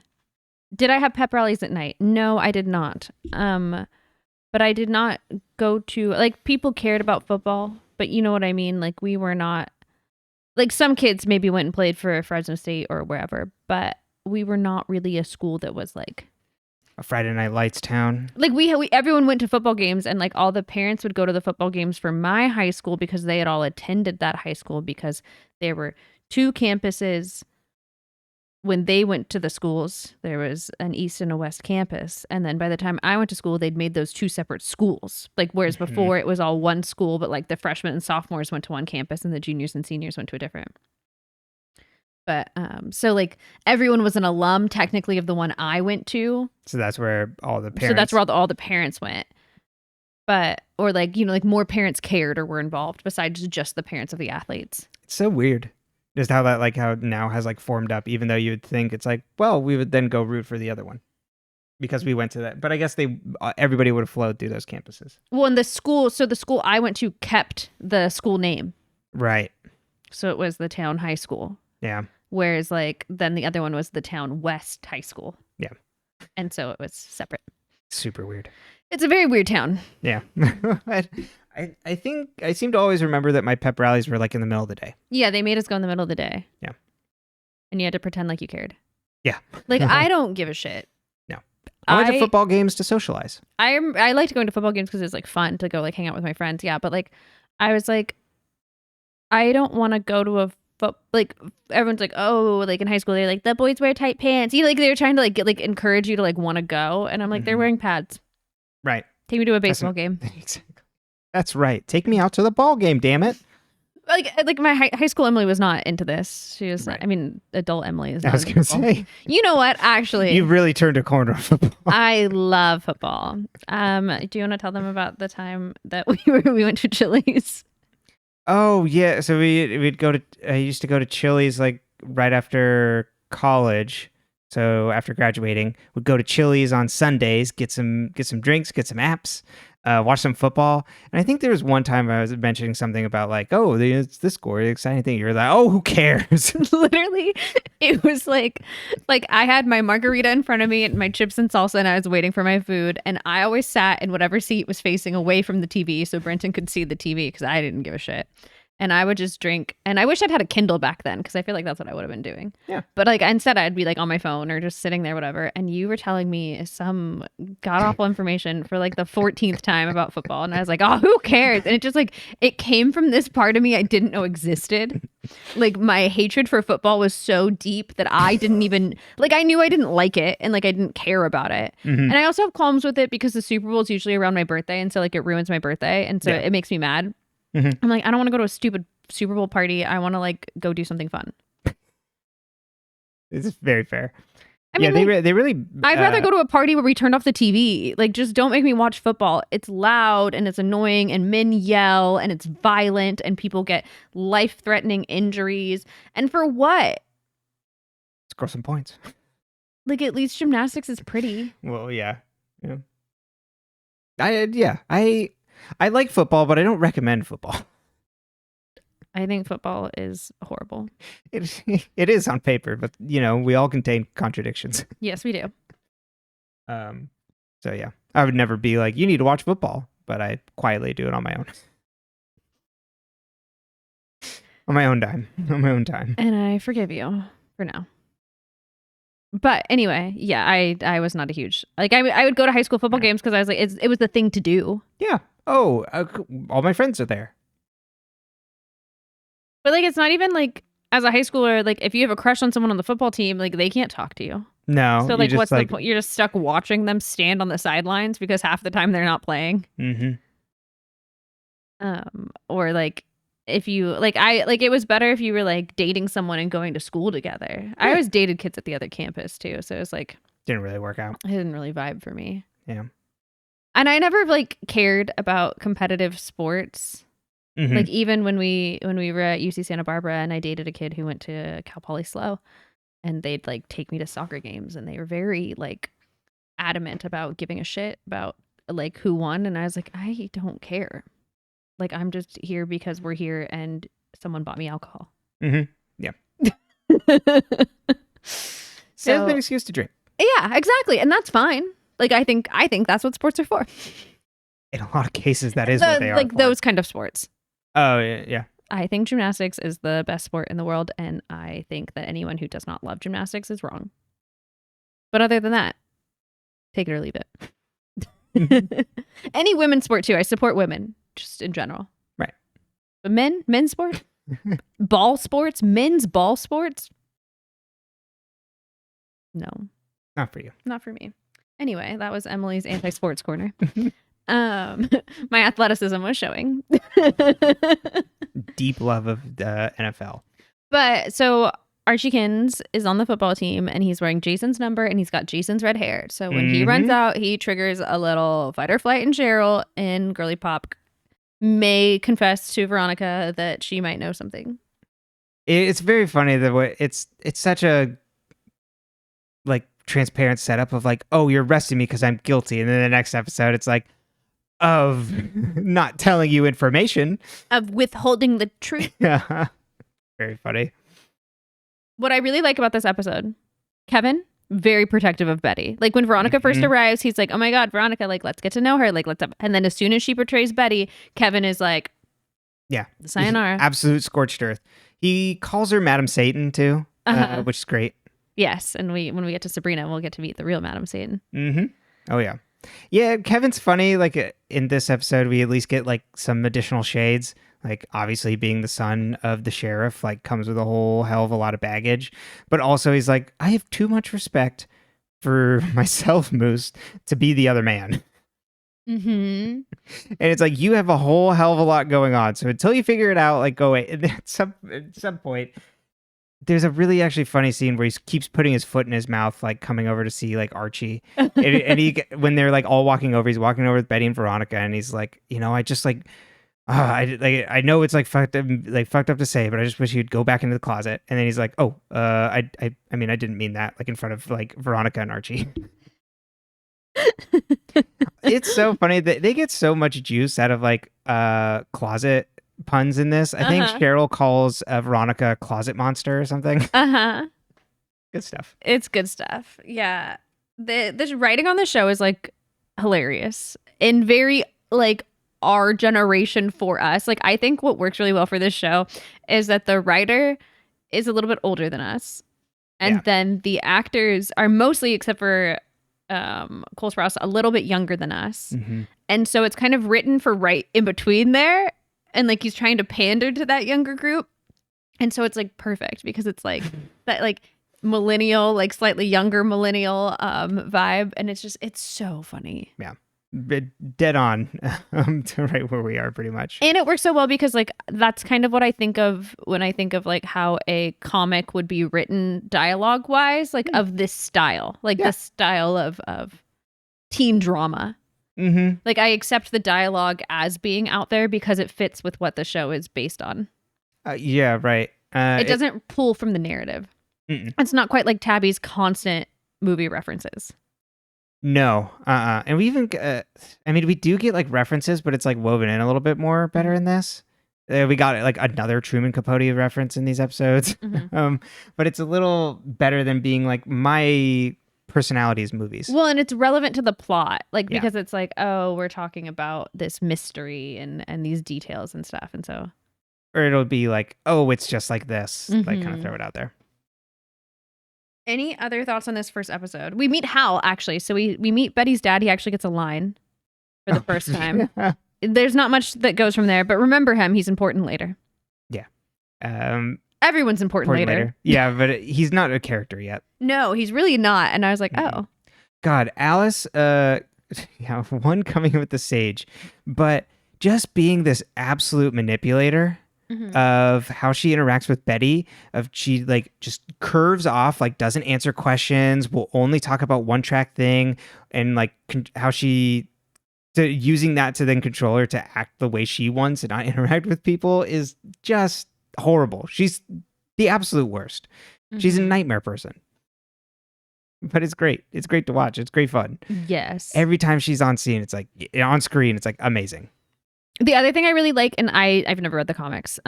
Did I have pep rallies at night? No, I did not. But I did not go to, like, people cared about football, but you know what I mean? Like, we were not, like, some kids maybe went and played for Fresno State or wherever, but we were not really a school that was like a Friday Night Lights town. Like we everyone went to football games, and like all the parents would go to the football games for my high school because they had all attended that high school because there were 2 campuses. When they went to the schools, there was an East and a West campus. And then by the time I went to school, they'd made those 2 separate schools. Like, whereas before it was all one school, but like the freshmen and sophomores went to one campus and the juniors and seniors went to a different. But so like everyone was an alum technically of the one I went to. So that's where all the parents. So that's where all the parents went. But, or like, you know, like more parents cared or were involved besides just the parents of the athletes. It's so weird. Just how that, like, how now has, like, formed up, even though you would think it's like, well, we would then go root for the other one because we went to that. But I guess everybody would have flowed through those campuses. Well, and the school I went to kept the school name. Right. So it was the town high school. Yeah. Whereas, like, then the other one was the town West high school. Yeah. And so it was separate. Super weird. It's a very weird town. Yeah. I think I seem to always remember that my pep rallies were like in the middle of the day. Yeah, they made us go in the middle of the day. Yeah. And you had to pretend like you cared. Yeah. Like, I don't give a shit. No. I went to football games to socialize. I liked going to football games because it's like fun to go like hang out with my friends. Yeah, but like I was like, I don't want to go to a like everyone's like, oh, like in high school they're like the boys wear tight pants. You like they're trying to like get, like encourage you to like want to go, and I'm like they're wearing pads. Right. Take me to a baseball game. Exactly. That's right. Take me out to the ball game. Damn it. Like my high school Emily was not into this. She was, right. I mean, adult Emily is. I was gonna say. You know what? Actually, you really turned a corner on football. I love football. Do you want to tell them about the time that we went to Chili's? Oh yeah, so we'd go to. I used to go to Chili's like right after college. So after graduating, we'd go to Chili's on Sundays, get some drinks, get some apps, watch some football. And I think there was one time I was mentioning something about like, oh, it's this score, the exciting thing. You're like, oh, who cares? Literally, it was like I had my margarita in front of me and my chips and salsa, and I was waiting for my food. And I always sat in whatever seat was facing away from the TV so Brenton could see the TV because I didn't give a shit. And I would just drink. And I wish I'd had a Kindle back then because I feel like that's what I would have been doing. Yeah. But like instead I'd be like on my phone or just sitting there, whatever. And you were telling me some god awful information for like the 14th time about football. And I was like, oh, who cares? And it just like, it came from this part of me I didn't know existed. Like my hatred for football was so deep that I didn't even, like I knew I didn't like it and like I didn't care about it. And I also have qualms with it because the Super Bowl is usually around my birthday. And so like it ruins my birthday. And so it makes me mad. I'm like, I don't want to go to a stupid Super Bowl party. I want to like go do something fun. It's very fair. I mean, yeah, like, they really. I'd rather go to a party where we turned off the TV. Like, just don't make me watch football. It's loud and it's annoying, and men yell and it's violent, and people get life-threatening injuries. And for what? Score some points. Like, at least gymnastics is pretty. Well, yeah. I like football, but I don't recommend football. I think football is horrible. It is on paper, but we all contain contradictions. Yes, we do. So yeah, I would never be like, you need to watch football, but I quietly do it on my own. On my own time. And I forgive you for now. But anyway, yeah, I was not a huge, like I would go to high school football games because I was like, it was the thing to do. Yeah. Oh, all my friends are there. But like, it's not even like as a high schooler, like if you have a crush on someone on the football team, like they can't talk to you. No. So like, what's the point? You're just stuck watching them stand on the sidelines because half the time they're not playing. Or like if you like, it was better if you were like dating someone and going to school together. Yeah. I always dated kids at the other campus too, so it was like didn't really work out. It didn't really vibe for me. Yeah. And I never like cared about competitive sports. Like even when we were at UC Santa Barbara and I dated a kid who went to Cal Poly SLO, and they'd like take me to soccer games, and they were very like adamant about giving a shit about like who won, and I was like, I don't care. Like I'm just here because we're here and someone bought me alcohol. Yeah. So an excuse to drink. Yeah, exactly. And that's fine. Like I think that's what sports are for. In a lot of cases that is what they are. Like for. Those kind of sports. Oh, yeah. I think gymnastics is the best sport in the world, and I think that anyone who does not love gymnastics is wrong. But other than that, take it or leave it. Any women's sport too. I support women just in general. Right. But men's sport? Ball sports? Men's ball sports? No. Not for you. Not for me. Anyway, that was Emily's anti-sports corner. My athleticism was showing. Deep love of the NFL. But so Archie Kins is on the football team, and he's wearing Jason's number, and he's got Jason's red hair. So when he runs out, he triggers a little fight or flight, and Cheryl in Girly Pop may confess to Veronica that she might know something. It's very funny the way it's such a like transparent setup of like, oh, you're arresting me because I'm guilty, and then the next episode it's like, of not telling you information, of withholding the truth. Yeah. Very funny. What I really like about this episode, Kevin, very protective of Betty. Like when Veronica first arrives, he's like, oh my God, Veronica, like let's get to know her. Like and then as soon as she portrays Betty, Kevin is like, yeah, sayonara. Absolute scorched earth. He calls her Madam Satan too, which is great. Yes, and when we get to Sabrina, we'll get to meet the real Madam Satan. Mm-hmm. Oh yeah. Yeah, Kevin's funny. Like in this episode, we at least get like some additional shades. Like obviously being the son of the sheriff, like comes with a whole hell of a lot of baggage. But also he's like, I have too much respect for myself, Moose, to be the other man. Mm-hmm. And it's like, you have a whole hell of a lot going on. So until you figure it out, like go away. And at some point, there's a really actually funny scene where he keeps putting his foot in his mouth, like coming over to see like Archie. And he, when they're like all walking over, he's walking over with Betty and Veronica, and he's like, I just like, I know it's like fucked up to say, but I just wish you'd go back into the closet. And then he's like, I mean, I didn't mean that, like in front of like Veronica and Archie. It's so funny that they get so much juice out of like closet puns in this. I think Cheryl calls Veronica a closet monster or something. Good stuff. It's good stuff. Yeah. The writing on the show is like hilarious and very like our generation for us. Like I think what works really well for this show is that the writer is a little bit older than us. And then the actors are mostly, except for Cole Sprouse, a little bit younger than us. Mm-hmm. And so it's kind of written for right in between there. And like he's trying to pander to that younger group. And so it's like perfect because it's like that like millennial, like slightly younger millennial vibe. And it's so funny. Yeah. Dead on to right where we are pretty much. And it works so well because like that's kind of what I think of when I think of like how a comic would be written dialogue wise, like of this style, like the style of teen drama. Mm-hmm. Like I accept the dialogue as being out there because it fits with what the show is based on. Yeah, right. It doesn't pull from the narrative. It's not quite like Tabby's constant movie references. No, and we even, I mean, we do get like references, but it's like woven in a little bit more better in this. We got like another Truman Capote reference in these episodes, but it's a little better than being like my personality's movies. Well, and it's relevant to the plot, like because it's like, oh, we're talking about this mystery and these details and stuff, and so, or it'll be like, oh, it's just like this, like kind of throw it out there. Any other thoughts on this first episode? We meet Hal, actually. So we meet Betty's dad. He actually gets a line for the first time. There's not much that goes from there, but remember him. He's important later. Yeah. Everyone's important later. Yeah, but he's not a character yet. No, he's really not. And I was like, oh. God, Alice, one coming with the sage, but just being this absolute manipulator. Of how she interacts with Betty, of she like just curves off, like doesn't answer questions, will only talk about one track thing, and like how she using that to then control her to act the way she wants and not interact with people is just horrible. She's the absolute worst. She's a nightmare person. But it's great. It's great to watch. It's great fun. Yes. Every time she's on screen, it's like on screen, it's like amazing. The other thing I really like, and I've never read the comics,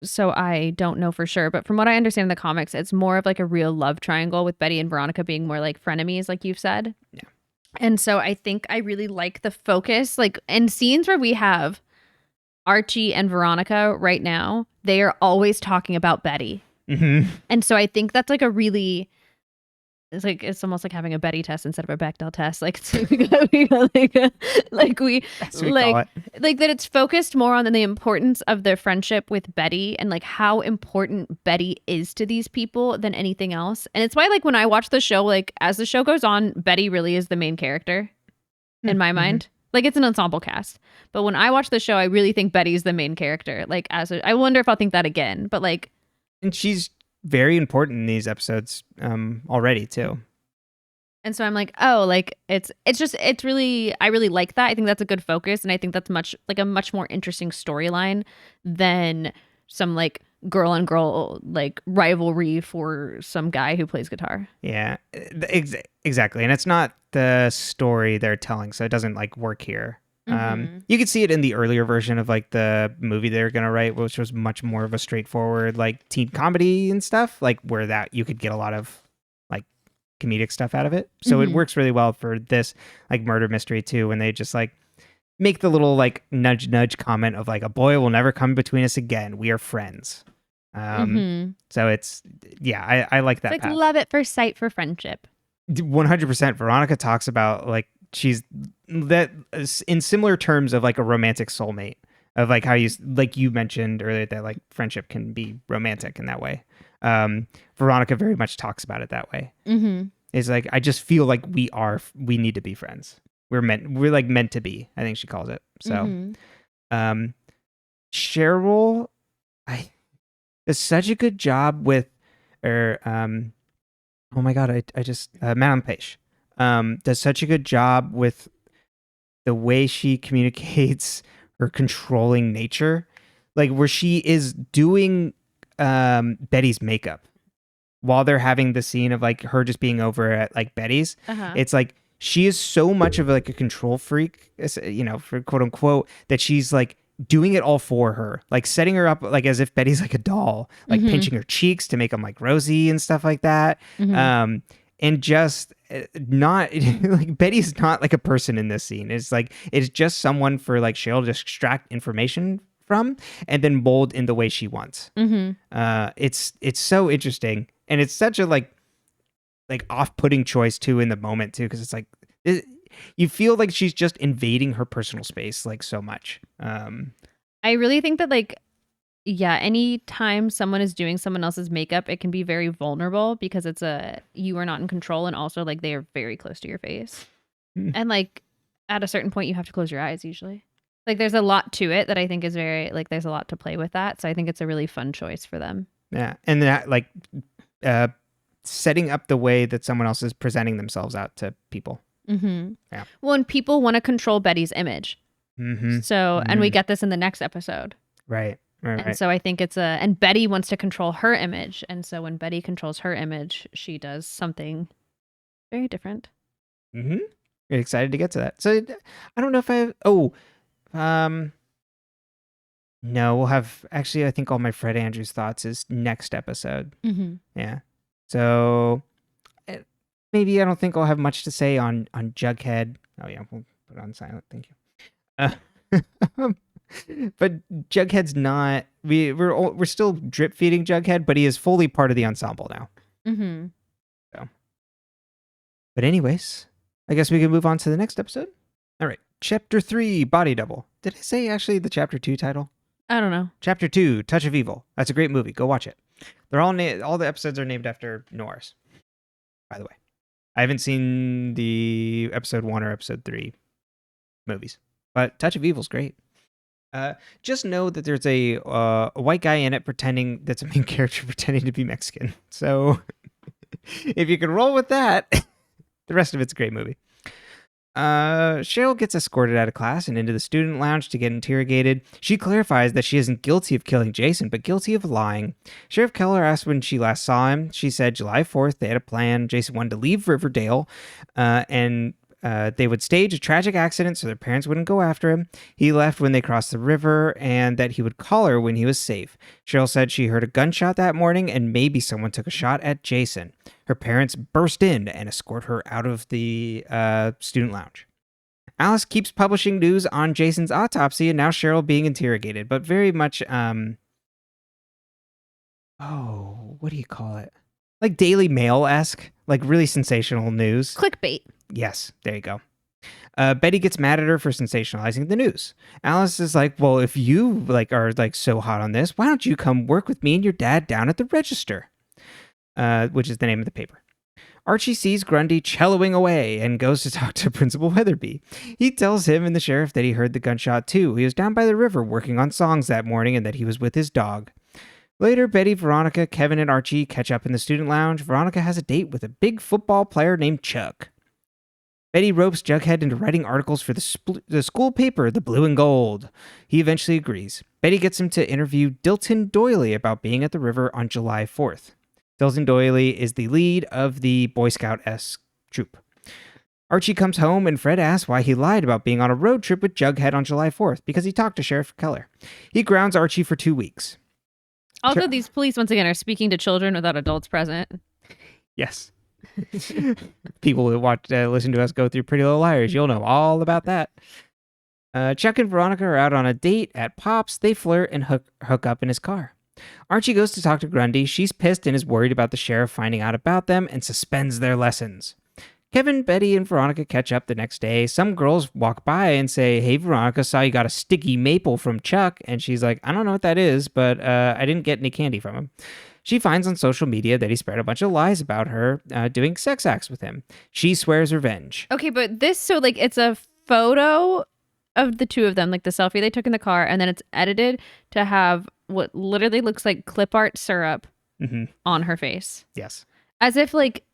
so I don't know for sure, but from what I understand in the comics, it's more of like a real love triangle with Betty and Veronica being more like frenemies, like you've said. Yeah. And so I think I really like the focus, like in scenes where we have Archie and Veronica right now, they are always talking about Betty. Mm-hmm. And so I think that's like a really... It's almost like having a Betty test instead of a Bechdel test. Like that it's focused more on the importance of their friendship with Betty and like how important Betty is to these people than anything else. And it's why like when I watch the show, like as the show goes on, Betty really is the main character in my mind. Like it's an ensemble cast, but when I watch the show, I really think Betty's the main character. Like I wonder if I'll think that again. But like, and she's very important in these episodes already too. And so I'm like, oh, like it's really, I really like that. I think that's a good focus, and I think that's a much more interesting storyline than some like girl on girl like rivalry for some guy who plays guitar. Yeah, exactly. And it's not the story they're telling, so it doesn't like work here. You could see it in the earlier version of like the movie they're gonna write, which was much more of a straightforward like teen comedy and stuff, like where that you could get a lot of like comedic stuff out of it. So it works really well for this like murder mystery too, when they just like make the little like nudge comment of like, a boy will never come between us again. We are friends. So it's, yeah, I like that It's path. like love at first sight for friendship. 100%. Veronica talks about like she's that in similar terms of like a romantic soulmate, of like how you mentioned earlier that like friendship can be romantic in that way. Veronica very much talks about it that way. It's like, I just feel like we need to be friends. We're like meant to be, I think she calls it. So Cheryl does such a good job with, oh my god, I just Madame Page does such a good job with the way she communicates her controlling nature, like where she is doing Betty's makeup while they're having the scene of like her just being over at like Betty's. It's like she is so much of like a control freak, for quote unquote, that she's like doing it all for her, like setting her up like as if Betty's like a doll, like pinching her cheeks to make them like rosy and stuff like that. And just not like Betty's not like a person in this scene. It's just someone for like Cheryl to extract information from and then mold in the way she wants. It's so interesting, and it's such a like off-putting choice too in the moment too, because it's like you feel like she's just invading her personal space like so much. I really think that like, yeah, anytime someone is doing someone else's makeup, it can be very vulnerable because you are not in control, and also like they are very close to your face. And like at a certain point you have to close your eyes usually. Like there's a lot to it that I think is very like, there's a lot to play with that. So I think it's a really fun choice for them. Yeah. And that like setting up the way that someone else is presenting themselves out to people. Yeah. Well, and people want to control Betty's image. So, and we get this in the next episode. Right. And so I think and Betty wants to control her image. And so when Betty controls her image, she does something very different. Really excited to get to that. So I don't know if no, we'll have, actually, I think all my Fred Andrews thoughts is next episode. Yeah. So maybe I don't think I'll have much to say on Jughead. Oh yeah, we'll put it on silent. Thank you. But Jughead's not. We're still drip feeding Jughead, but he is fully part of the ensemble now. So, but anyways, I guess we can move on to the next episode. All right, Chapter 3, Body Double. Did I say actually the Chapter 2 title? I don't know. Chapter 2, Touch of Evil. That's a great movie. Go watch it. They're all the episodes are named after noirs. By the way, I haven't seen the episode 1 or episode 3 movies, but Touch of Evil's great. Just know that there's a white guy in it that's a main character pretending to be Mexican. So if you can roll with that, the rest of it's a great movie. Cheryl gets escorted out of class and into the student lounge to get interrogated. She clarifies that she isn't guilty of killing Jason, but guilty of lying. Sheriff Keller asked when she last saw him. She said July 4th, they had a plan. Jason wanted to leave Riverdale, and they would stage a tragic accident so their parents wouldn't go after him. He left when they crossed the river, and that he would call her when he was safe. Cheryl said she heard a gunshot that morning, and maybe someone took a shot at Jason. Her parents burst in and escort her out of the student lounge. Alice keeps publishing news on Jason's autopsy, and now Cheryl being interrogated, but very much, what do you call it? Like Daily Mail-esque, like really sensational news. Clickbait. Yes, there you go. Betty gets mad at her for sensationalizing the news. Alice is like, well, if you are so hot on this, why don't you come work with me and your dad down at the Register? Which is the name of the paper. Archie sees Grundy celloing away and goes to talk to Principal Weatherby. He tells him and the sheriff that he heard the gunshot too. He was down by the river working on songs that morning and that he was with his dog. Later, Betty, Veronica, Kevin, and Archie catch up in the student lounge. Veronica has a date with a big football player named Chuck. Betty ropes Jughead into writing articles for the school paper, The Blue and Gold. He eventually agrees. Betty gets him to interview Dilton Doily about being at the river on July 4th. Dilton Doily is the lead of the Boy Scout-esque troop. Archie comes home and Fred asks why he lied about being on a road trip with Jughead on July 4th, because he talked to Sheriff Keller. He grounds Archie for 2 weeks. Also, these police, once again, are speaking to children without adults present. Yes. People who listen to us go through Pretty Little Liars, you'll know all about that. Chuck and Veronica are out on a date at Pop's. They flirt and hook up in his car. Archie goes to talk to Grundy. She's pissed and is worried about the sheriff finding out about them and suspends their lessons. Kevin, Betty, and Veronica catch up the next day. Some girls walk by and say, "Hey, Veronica, saw you got a sticky maple from Chuck." And she's like, "I don't know what that is, but I didn't get any candy from him." She finds on social media that he spread a bunch of lies about her doing sex acts with him. She swears revenge. Okay, but this, so like it's a photo of the two of them, like the selfie they took in the car, and then it's edited to have what literally looks like clip art syrup on her face. Yes. As if like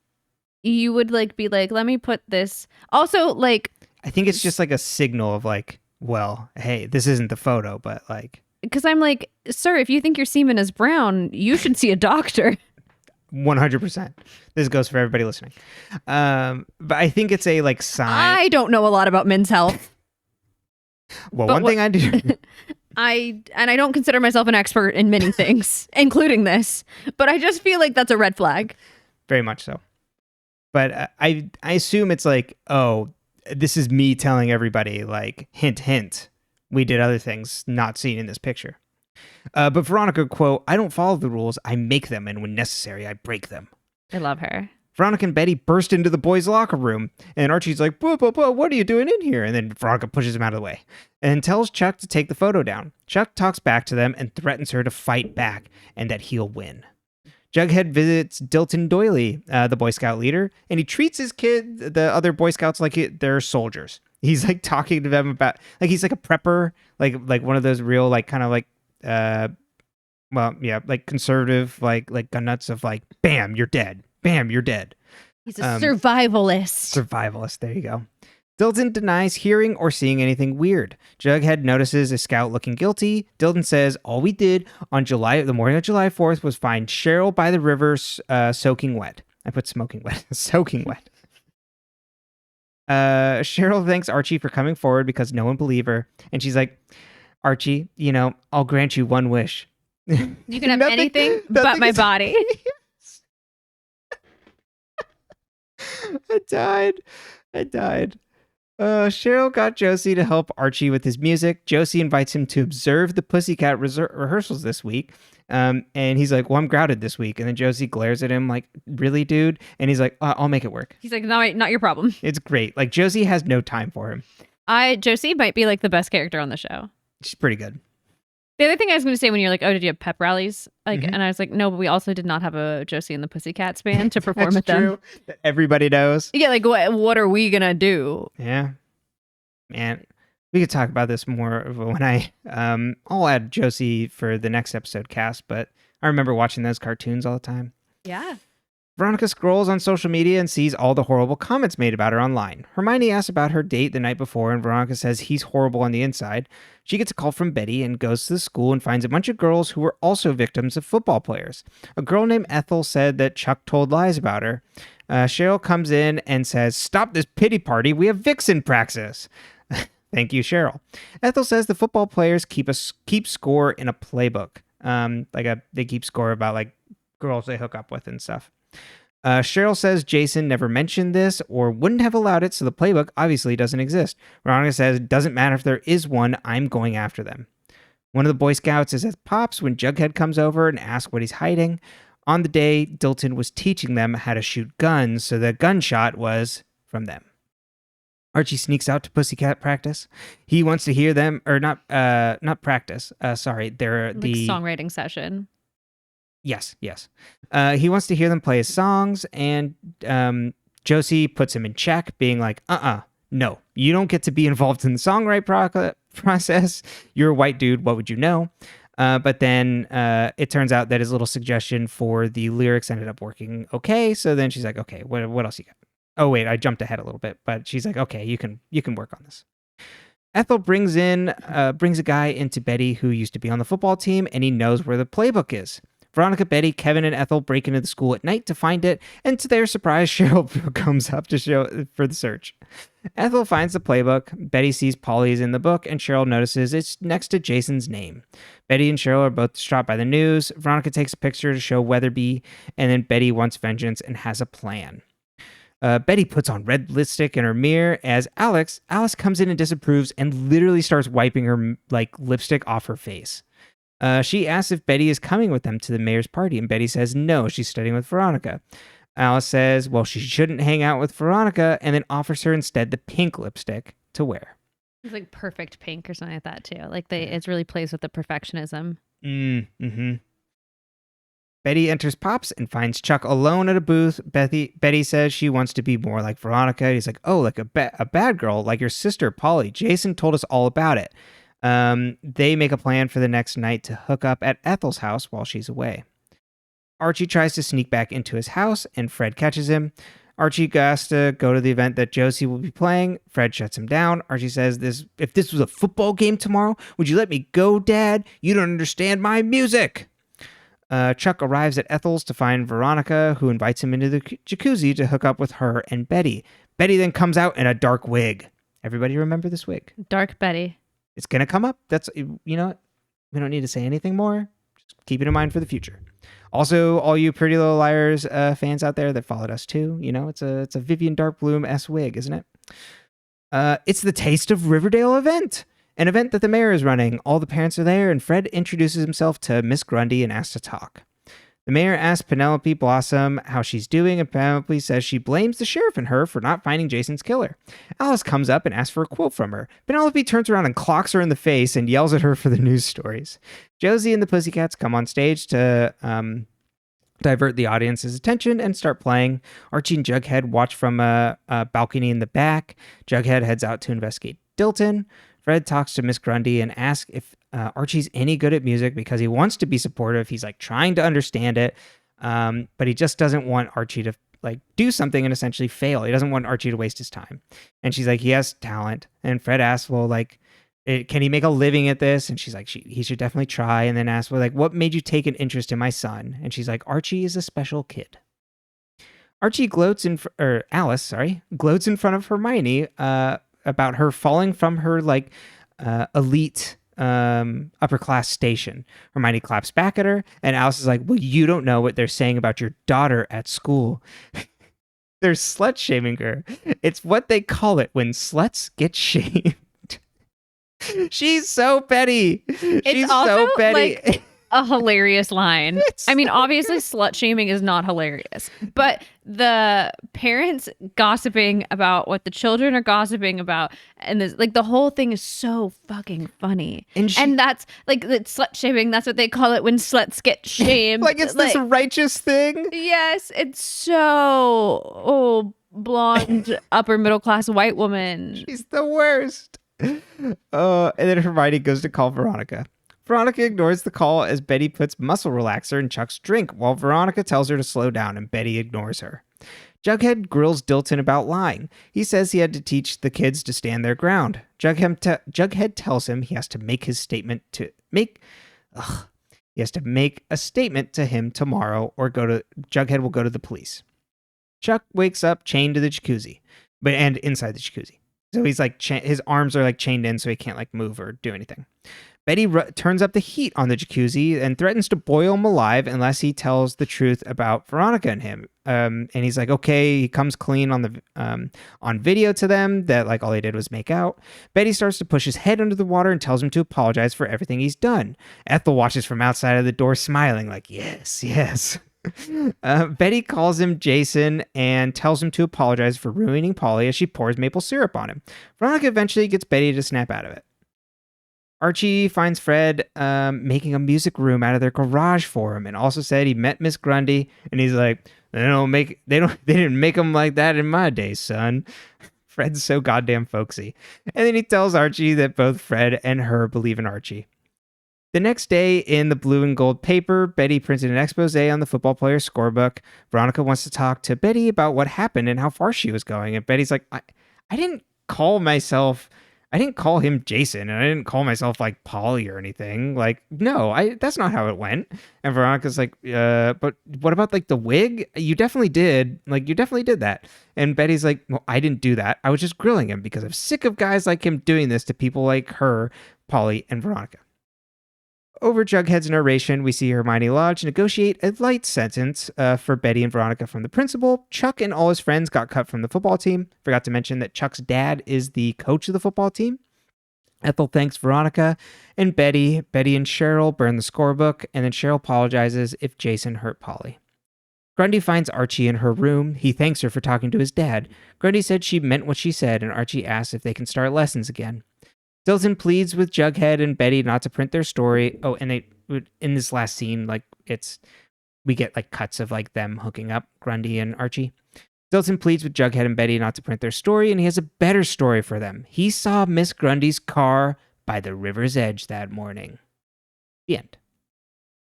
you would like be like, let me put this. Also, like, I think it's just like a signal of like, well, hey, this isn't the photo, but like. Because I'm like, sir, if you think your semen is brown, you should see a doctor. 100%. This goes for everybody listening. But I think it's a like sign. I don't know a lot about men's health. Well, one thing I do. I don't consider myself an expert in many things, including this, but I just feel like that's a red flag. Very much so. But I assume it's like, oh, this is me telling everybody, like, hint, hint. We did other things not seen in this picture. But Veronica, quote, "I don't follow the rules. I make them, and when necessary, I break them." I love her. Veronica and Betty burst into the boys' locker room, and Archie's like, "Whoa, whoa, whoa, what are you doing in here?" And then Veronica pushes him out of the way and tells Chuck to take the photo down. Chuck talks back to them and threatens her to fight back and that he'll win. Jughead visits Dilton Doily, the Boy Scout leader, and he treats his kid, the other Boy Scouts, like they're soldiers. He's like talking to them about, like he's like a prepper, like one of those real, like kind of like, well, yeah, like conservative, like gun nuts of like, bam, you're dead. Bam, you're dead. He's a survivalist. Survivalist, there you go. Dilton denies hearing or seeing anything weird. Jughead notices a scout looking guilty. Dilton says, "All we did on the morning of July 4th was find Cheryl by the river soaking wet." I put smoking wet. Soaking wet. Cheryl thanks Archie for coming forward because no one believed her. And she's like, "Archie, I'll grant you one wish. You can have anything but my body." I died. Cheryl got Josie to help Archie with his music. Josie invites him to observe the Pussycat rehearsals this week. And he's like, "Well, I'm grounded this week." And then Josie glares at him like, "Really, dude?" And he's like, "I'll make it work." He's like, "No, not your problem." It's great. Like, Josie has no time for him. Josie might be like the best character on the show. She's pretty good. The other thing I was going to say when you're like, "Oh, did you have pep rallies?" Like, and I was like, "No, but we also did not have a Josie and the Pussycats band to perform at them." True. That everybody knows. Yeah, like what are we gonna do? Yeah, man, we could talk about this more when I'll add Josie for the next episode cast. But I remember watching those cartoons all the time. Yeah. Veronica scrolls on social media and sees all the horrible comments made about her online. Hermione asks about her date the night before, and Veronica says he's horrible on the inside. She gets a call from Betty and goes to the school and finds a bunch of girls who were also victims of football players. A girl named Ethel said that Chuck told lies about her. Cheryl comes in and says, "Stop this pity party. We have vixen praxis." Thank you, Cheryl. Ethel says the football players keep score in a playbook. They keep score about like girls they hook up with and stuff. Cheryl says Jason never mentioned this or wouldn't have allowed it, so the playbook obviously doesn't exist. Veronica says it doesn't matter if there is one, I'm going after them. One of the Boy Scouts is at Pops when Jughead comes over and asks what he's hiding. On the day, Dilton was teaching them how to shoot guns, so the gunshot was from them. Archie sneaks out to Pussycat practice. He wants to hear them, or not practice. They're like the songwriting session. Yes. He wants to hear them play his songs, and Josie puts him in check, being like, no, you don't get to be involved in the songwriting process. You're a white dude, what would you know? But then it turns out that his little suggestion for the lyrics ended up working okay, so then she's like, okay, what else you got? Oh, wait, I jumped ahead a little bit, but she's like, okay, you can work on this. Ethel brings a guy into Betty who used to be on the football team, and he knows where the playbook is. Veronica, Betty, Kevin, and Ethel break into the school at night to find it, and to their surprise, Cheryl comes up to show for the search. Ethel finds the playbook. Betty sees Polly's in the book, and Cheryl notices it's next to Jason's name. Betty and Cheryl are both distraught by the news. Veronica takes a picture to show Weatherby, and then Betty wants vengeance and has a plan. Betty puts on red lipstick in her mirror as Alice comes in and disapproves and literally starts wiping her like lipstick off her face. She asks if Betty is coming with them to the mayor's party, and Betty says no, she's studying with Veronica. Alice says, well, she shouldn't hang out with Veronica, and then offers her instead the pink lipstick to wear. It's like perfect pink or something like that too. Like it really plays with the perfectionism. Mm-hmm. Betty enters Pops and finds Chuck alone at a booth. Betty says she wants to be more like Veronica. He's like, oh, like a bad girl, like your sister, Polly. Jason told us all about it. They make a plan for the next night to hook up at Ethel's house while she's away. Archie tries to sneak back into his house, and Fred catches him. Archie has to go to the event that Josie will be playing. Fred shuts him down. Archie says, if this was a football game tomorrow, would you let me go, Dad? You don't understand my music. Chuck arrives at Ethel's to find Veronica, who invites him into the jacuzzi to hook up with her and Betty. Betty then comes out in a dark wig. Everybody remember this wig? Dark Betty. It's going to come up. That's, you know what? We don't need to say anything more. Just keep it in mind for the future. Also, all you Pretty Little Liars fans out there that followed us too, you know, it's a Vivian Darkbloom-esque wig, isn't it? It's the Taste of Riverdale event. An event that the mayor is running. All the parents are there, and Fred introduces himself to Miss Grundy and asks to talk. The mayor asks Penelope Blossom how she's doing, and Penelope says she blames the sheriff and her for not finding Jason's killer. Alice comes up and asks for a quote from her. Penelope turns around and clocks her in the face and yells at her for the news stories. Josie and the Pussycats come on stage to divert the audience's attention and start playing. Archie and Jughead watch from a balcony in the back. Jughead heads out to investigate Dilton. Fred talks to Miss Grundy and asks if Archie's any good at music because he wants to be supportive. He's like trying to understand it, but he just doesn't want Archie to like do something and essentially fail. He doesn't want Archie to waste his time. And she's like, he has talent. And Fred asks, well, like, can he make a living at this? And she's like, he should definitely try. And then asks, well, like, what made you take an interest in my son? And she's like, Archie is a special kid. Alice gloats in front of Hermione about her falling from her like elite upper class station. Hermione claps back at her, and Alice is like, well, you don't know what they're saying about your daughter at school. They're slut shaming her. It's what they call it when sluts get shamed. She's so petty. She's so petty. Like a hilarious line. I mean, obviously slut shaming is not hilarious, but the parents gossiping about what the children are gossiping about, and this, like, the whole thing is so fucking funny. And that's like the slut shaming. That's what they call it when sluts get shamed. Like it's this righteous thing. Yes, it's so blonde upper middle class white woman. She's the worst. And then Hermione goes to call Veronica. Veronica ignores the call as Betty puts muscle relaxer in Chuck's drink while Veronica tells her to slow down and Betty ignores her. Jughead grills Dilton about lying. He says he had to teach the kids to stand their ground. Jughead tells him he has to make his statement to make... He has to make a statement to him tomorrow or Jughead will go to the police. Chuck wakes up chained to the jacuzzi, and inside the jacuzzi. So he's like, his arms are like chained in so he can't like move or do anything. Betty turns up the heat on the jacuzzi and threatens to boil him alive unless he tells the truth about Veronica and him. And he's like, okay, he comes clean on video to them that like all he did was make out. Betty starts to push his head under the water and tells him to apologize for everything he's done. Ethel watches from outside of the door smiling like, yes. Betty calls him Jason and tells him to apologize for ruining Polly as she pours maple syrup on him. Veronica eventually gets Betty to snap out of it. Archie finds Fred making a music room out of their garage for him and also said he met Miss Grundy and he's like, they didn't make them like that in my day, son. Fred's so goddamn folksy. And then he tells Archie that both Fred and her believe in Archie. The next day in the blue and gold paper, Betty printed an expose on the football player's scorebook. Veronica wants to talk to Betty about what happened and how far she was going. And Betty's like, I didn't call him Jason, and I didn't call myself like Polly or anything. Like, no, that's not how it went. And Veronica's like, but what about like the wig? You definitely did. Like, you definitely did that. And Betty's like, well, I didn't do that. I was just grilling him because I'm sick of guys like him doing this to people like her, Polly, and Veronica. Over Jughead's narration, we see Hermione Lodge negotiate a light sentence for Betty and Veronica from the principal. Chuck and all his friends got cut from the football team. Forgot to mention that Chuck's dad is the coach of the football team. Ethel thanks Veronica and Betty. Betty and Cheryl burn the scorebook, and then Cheryl apologizes if Jason hurt Polly. Grundy finds Archie in her room. He thanks her for talking to his dad. Grundy said she meant what she said, and Archie asks if they can start lessons again. Stilton pleads with Jughead and Betty not to print their story. Oh, and they in this last scene, like we get like cuts of like them hooking up, Grundy and Archie. Stilton pleads with Jughead and Betty not to print their story, and he has a better story for them. He saw Miss Grundy's car by the river's edge that morning. The end.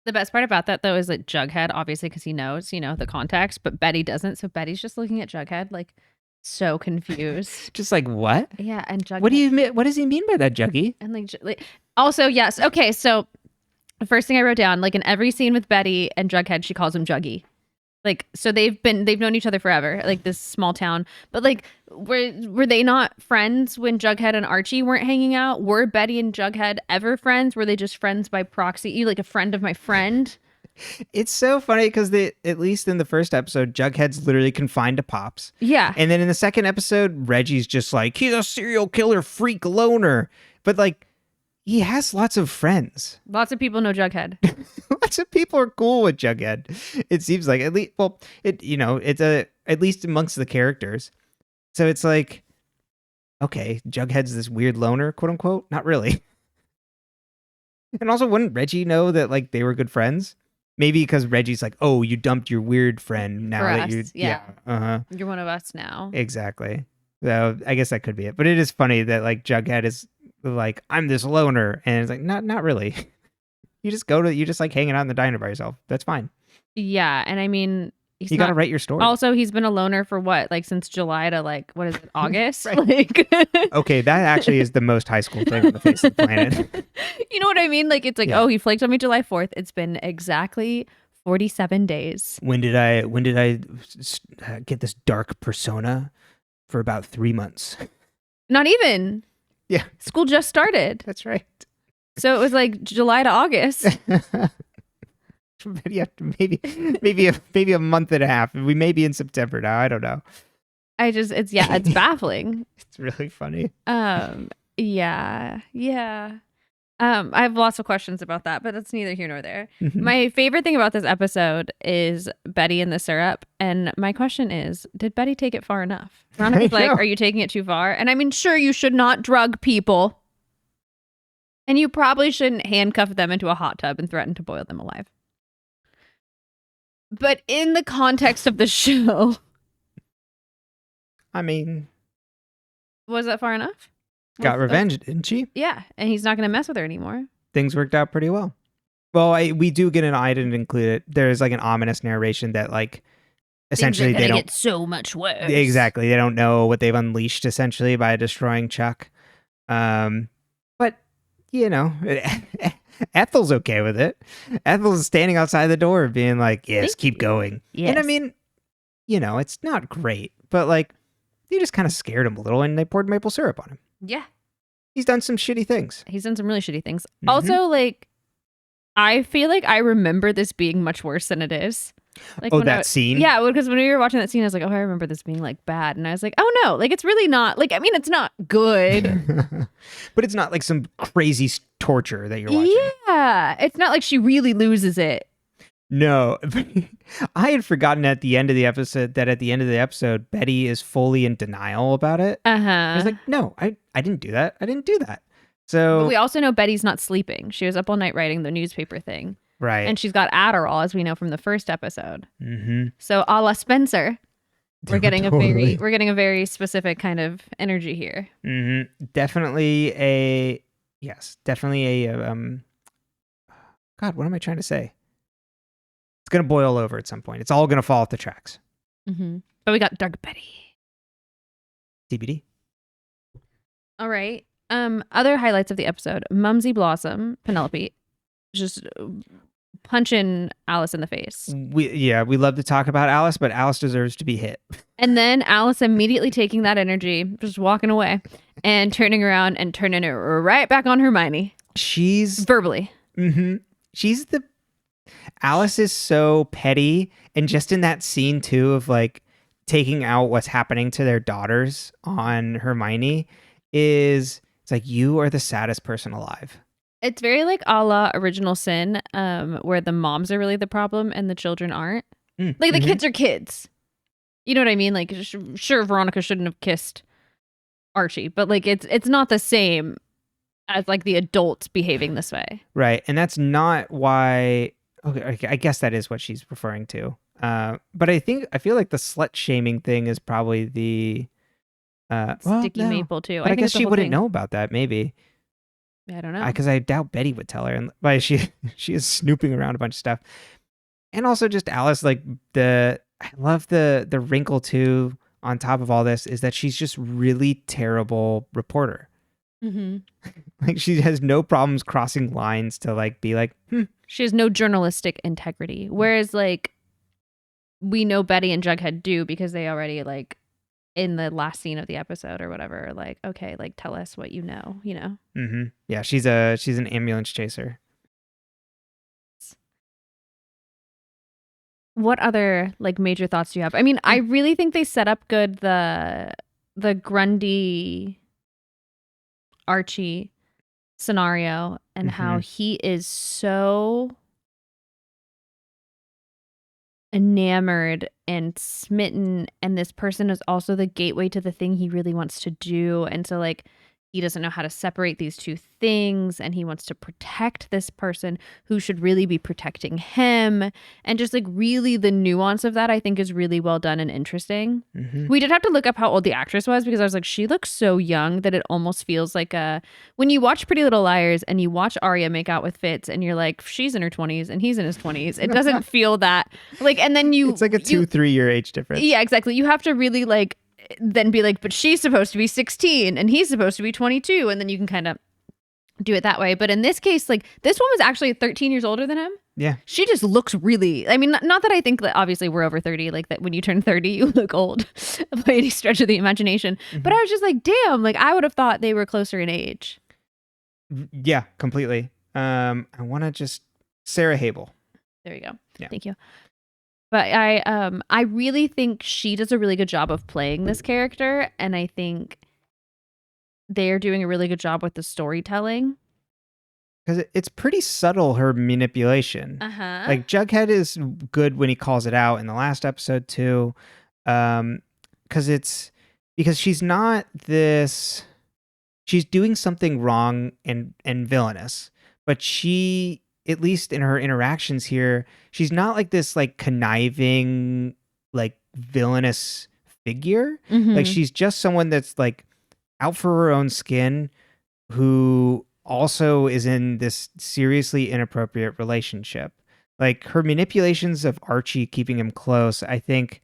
The best part about that, though, is that Jughead, obviously, because he knows, the context, but Betty doesn't. So Betty's just looking at Jughead, like, so confused. Just like, what? Yeah, and Jughead. What does he mean by that, Juggy? And like, also, yes. Okay, so the first thing I wrote down, like in every scene with Betty and Jughead, she calls him Juggy. Like, so they've known each other forever, like this small town. But like, were they not friends when Jughead and Archie weren't hanging out? Were Betty and Jughead ever friends? Were they just friends by proxy? You like a friend of my friend? It's so funny because at least in the first episode, Jughead's literally confined to Pops. Yeah. And then in the second episode, Reggie's just like, he's a serial killer freak loner. But like, he has lots of friends. Lots of people know Jughead. Lots of people are cool with Jughead. It seems like at least, well, it's at least amongst the characters. So it's like, okay, Jughead's this weird loner, quote unquote. Not really. And also, wouldn't Reggie know that like they were good friends? Maybe because Reggie's like, oh, you dumped your weird friend now that you, You're one of us now. Exactly. So I guess that could be it. But it is funny that like Jughead is like, I'm this loner, and it's like, not really. You just like hanging out in the diner by yourself. That's fine. Yeah, and I mean, you got to write your story. Also, he's been a loner for what, like since July to like what is it, August? Like, okay, that actually is the most high school thing on the face of the planet. You know what I mean? Like, it's like, oh, he flaked on me July 4th. It's been exactly 47 days. When did I get this dark persona? For about 3 months. Not even. Yeah. School just started. That's right. So it was like July to August. Yeah, maybe a month and a half. We may be in September now. I don't know. It's baffling. It's really funny. Yeah. I have lots of questions about that, but that's neither here nor there. Mm-hmm. My favorite thing about this episode is Betty and the syrup. And my question is, did Betty take it far enough? Veronica's like, are you taking it too far? And I mean, sure, you should not drug people. And you probably shouldn't handcuff them into a hot tub and threaten to boil them alive. But in the context of the show, I mean, was that far enough? Got revenge, didn't she? Yeah, and he's not going to mess with her anymore. Things worked out pretty well. Well, we do get I didn't include it. There's like an ominous narration that like essentially they don't get so much worse. Exactly, they don't know what they've unleashed essentially by destroying Chuck. But Ethel's okay with it. Ethel's standing outside the door, being like, "Yes, keep going." Yes. And I mean, it's not great, but like they just kind of scared him a little, and they poured maple syrup on him. Yeah. He's done some shitty things. He's done some really shitty things. Mm-hmm. Also, like, I feel like I remember this being much worse than it is. Like, that scene? Yeah, because when we were watching that scene, I was like, oh, I remember this being, like, bad. And I was like, oh, no. Like, it's really not. Like, I mean, it's not good. But it's not, like, some crazy torture that you're watching. Yeah. It's not like she really loses it. No, I had forgotten at the end of the episode, Betty is fully in denial about it. I was like, no, I didn't do that. I didn't do that. So but we also know Betty's not sleeping. She was up all night writing the newspaper thing. Right. And she's got Adderall, as we know from the first episode. Mm-hmm. So a la Spencer, we're getting a very specific kind of energy here. Mm-hmm. Definitely a God, what am I trying to say? It's going to boil over at some point. It's all going to fall off the tracks. Mm-hmm. But we got Dark Betty. TBD. All right. Other highlights of the episode. Mumsy Blossom, Penelope, just punching Alice in the face. We love to talk about Alice, but Alice deserves to be hit. And then Alice immediately taking that energy, just walking away and turning around and turning it right back on Hermione. She's... Verbally. Mm-hmm. Alice is so petty, and just in that scene too of like taking out what's happening to their daughters on Hermione it's It's like, you are the saddest person alive. It's very like a la Original Sin, where the moms are really the problem and the children aren't. Like the kids are kids. You know what I mean? Like, sure, Veronica shouldn't have kissed Archie, but like it's not the same as like the adults behaving this way. Right. And that's not why. Okay, I guess that is what she's referring to. But I feel like the slut shaming thing is probably the Sticky maple too. But I guess she wouldn't thing. know about that. Maybe. I don't know. Because I doubt Betty would tell her. And but she is snooping around a bunch of stuff. And also just Alice, like I love the wrinkle too on top of all this is that she's just really terrible reporter. Like she has no problems crossing lines to like be like, She has no journalistic integrity. Whereas like we know Betty and Jughead do because they already like in the last scene of the episode or whatever, like, okay, like tell us what you know. Yeah, she's an ambulance chaser. What other like major thoughts do you have? I mean, I really think they set up good the Grundy Archie scenario and how he is so enamored and smitten, and this person is also the gateway to the thing he really wants to do, and so like he doesn't know how to separate these two things, and he wants to protect this person who should really be protecting him, and just like really the nuance of that I think is really well done and interesting. We did have to look up how old the actress was because I was like, she looks so young that it almost feels like when you watch Pretty Little Liars and you watch Arya make out with Fitz and you're like, she's in her 20s and he's in his 20s. It doesn't feel that like, and then it's like a 2-3 year age difference. Yeah, exactly. You have to really like then be like, but she's supposed to be 16 and he's supposed to be 22, and then you can kind of do it that way. But in this case, like this one was actually 13 years older than him. Yeah, she just looks really, I mean, not that I think that obviously we're over 30, like that when you turn 30 you look old by any stretch of the imagination, but I was just like, damn, like I would have thought they were closer in age. Yeah, completely. I want to just Sarah Habel. There you go. Yeah. Thank you. But I really think she does a really good job of playing this character, and I think they're doing a really good job with the storytelling. Because it's pretty subtle, her manipulation. Like Jughead is good when he calls it out in the last episode too, because she's not this. She's doing something wrong and villainous, but she, at least in her interactions here, she's not like this like conniving, like villainous figure. Like she's just someone that's like out for her own skin, who also is in this seriously inappropriate relationship. Like her manipulations of Archie keeping him close, I think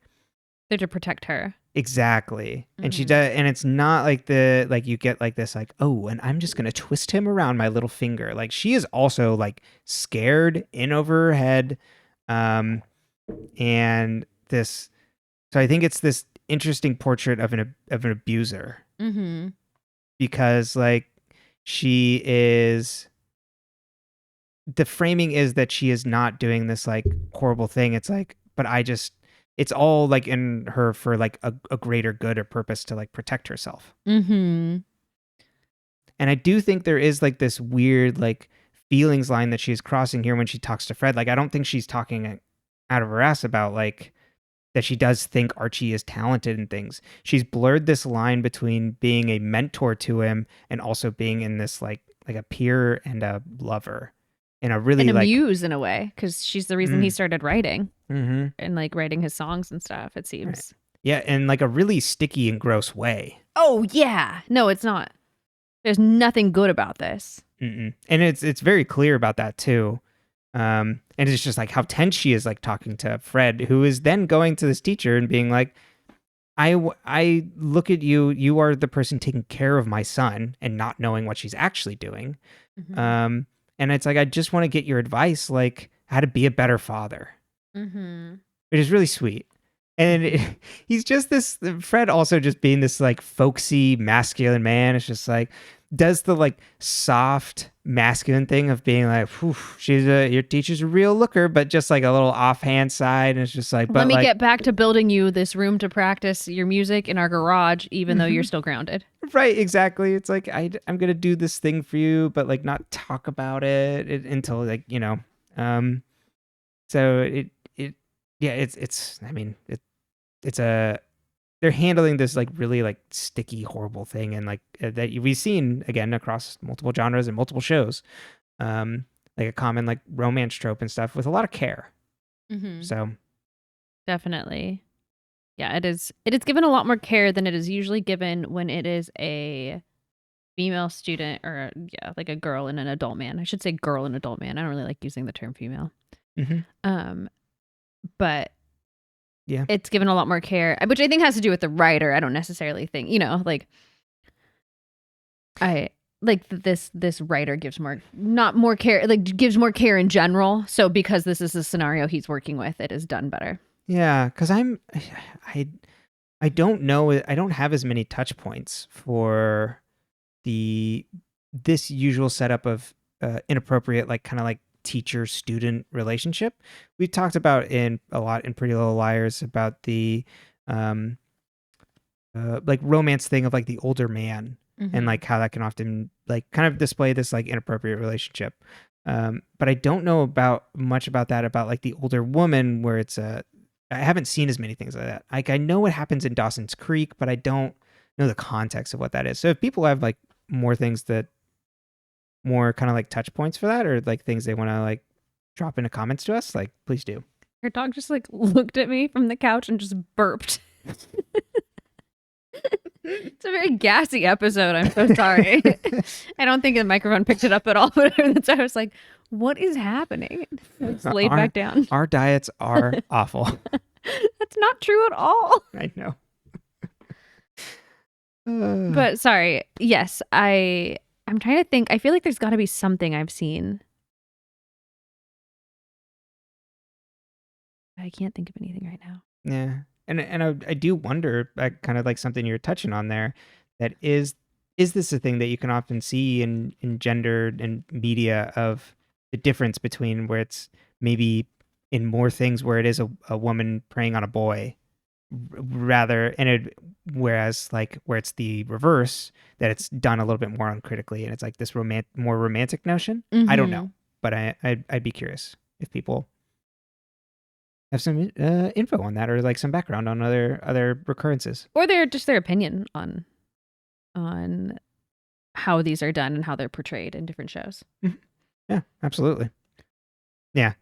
they're to protect her. Exactly. And she does, and it's not like you get like this, like, oh, and I'm just going to twist him around my little finger. Like she is also like scared in over her head. And this, so I think it's this interesting portrait of an abuser. Because like she is, the framing is that she is not doing this like horrible thing. It's like, but it's all like in her for like a greater good or purpose to like protect herself. And I do think there is like this weird like feelings line that she's crossing here when she talks to Fred. Like I don't think she's talking out of her ass about like that she does think Archie is talented in things. She's blurred this line between being a mentor to him and also being in this like a peer and a lover. In a really and a like muse in a way, because she's the reason he started writing and like writing his songs and stuff, it seems. Right. Yeah, in like a really sticky and gross way. Oh yeah, no, it's not. There's nothing good about this. And it's very clear about that too. And it's just like how tense she is, like talking to Fred, who is then going to this teacher and being like, I look at you, you are the person taking care of my son, and not knowing what she's actually doing. And it's like, I just want to get your advice, like how to be a better father. Which is really sweet. And he's just this, Fred also just being this like folksy masculine man. It's just like, does the like soft masculine thing of being like, your teacher's a real looker, but just like a little offhand side. And it's just like, but let me like, get back to building you this room to practice your music in our garage, even though you're still grounded. right, exactly. It's like, I'm going to do this thing for you, but like not talk about it until like, so it's a, they're handling this like really like sticky, horrible thing. And like that we've seen again across multiple genres and multiple shows, like a common like romance trope and stuff with a lot of care. So definitely. Yeah, it is given a lot more care than it is usually given when it is a female student or like a girl and an adult man. I should say girl and adult man. I don't really like using the term female. But yeah, it's given a lot more care, which I think has to do with the writer. I don't necessarily think, like I like this writer gives not more care, like gives more care in general. So because this is the scenario he's working with, it is done better. Yeah, because I don't know. I don't have as many touch points for this usual setup of inappropriate, like kind of like teacher-student relationship. We talked about a lot in Pretty Little Liars about the like romance thing of like the older man and like how that can often like kind of display this like inappropriate relationship. But I don't know much about that about like the older woman where it's I haven't seen as many things like that. Like I know what happens in Dawson's Creek, but I don't know the context of what that is. So if people have like more kind of like touch points for that, or like things they want to like drop into comments to us, like please do. Your dog just like looked at me from the couch and just burped. It's a very gassy episode. I'm so sorry. I don't think the microphone picked it up at all, but I was like, what is happening? It's laid back down. Our diets are awful. That's not true at all. I know. But sorry. Yes, I'm trying to think. I feel like there's got to be something I've seen. I can't think of anything right now. Yeah. And I do wonder, kind of like something you're touching on there, that is this a thing that you can often see in gender and media of the difference between where it's maybe in more things where it is a woman preying on a boy rather, whereas like where it's the reverse, that it's done a little bit more uncritically and it's like this more romantic notion. I don't know, but I'd be curious if people have some info on that or like some background on other recurrences, or they're just their opinion on how these are done and how they're portrayed in different shows. Yeah, absolutely. Yeah.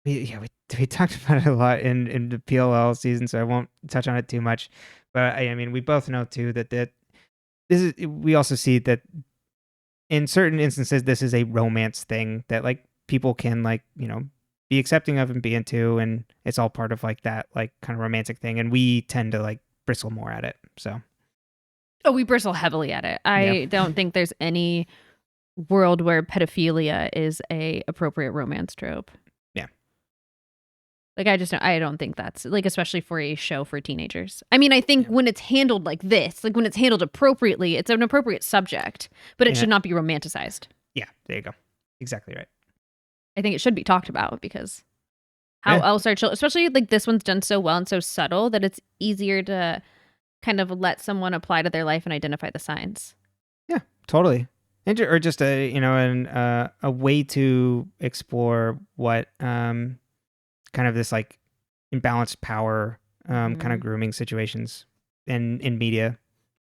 We talked about it a lot in the PLL season, so I won't touch on it too much. But I mean, we both know too that this is. We also see that in certain instances, this is a romance thing that like people can like be accepting of and be into, and it's all part of like that like kind of romantic thing, and we tend to like bristle more at it. So, we bristle heavily at it. I don't think there's any world where pedophilia is a appropriate romance trope. Yeah. Like I don't think that's like, especially for a show for teenagers. I mean, I think when it's handled like this, like when it's handled appropriately, it's an appropriate subject, but it should not be romanticized. Yeah, there you go. Exactly right. I think it should be talked about because how else are children, especially like this one's done so well and so subtle that it's easier to kind of let someone apply to their life and identify the signs. Yeah, totally. Or just a way to explore what kind of this like imbalanced power kind of grooming situations in media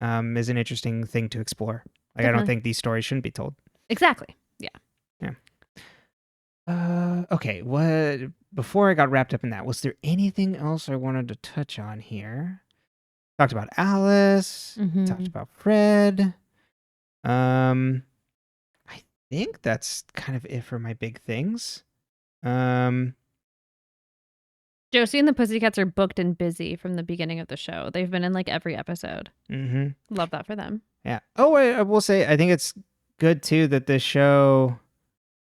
is an interesting thing to explore. Like I don't think these stories shouldn't be told. Exactly. Yeah. Okay. Before I got wrapped up in that, was there anything else I wanted to touch on here? Talked about Alice. Talked about Fred. I think that's kind of it for my big things. Josie and the Pussycats are booked and busy from the beginning of the show. They've been in like every episode. Love that for them. Yeah. Oh, I will say, I think it's good too that this show,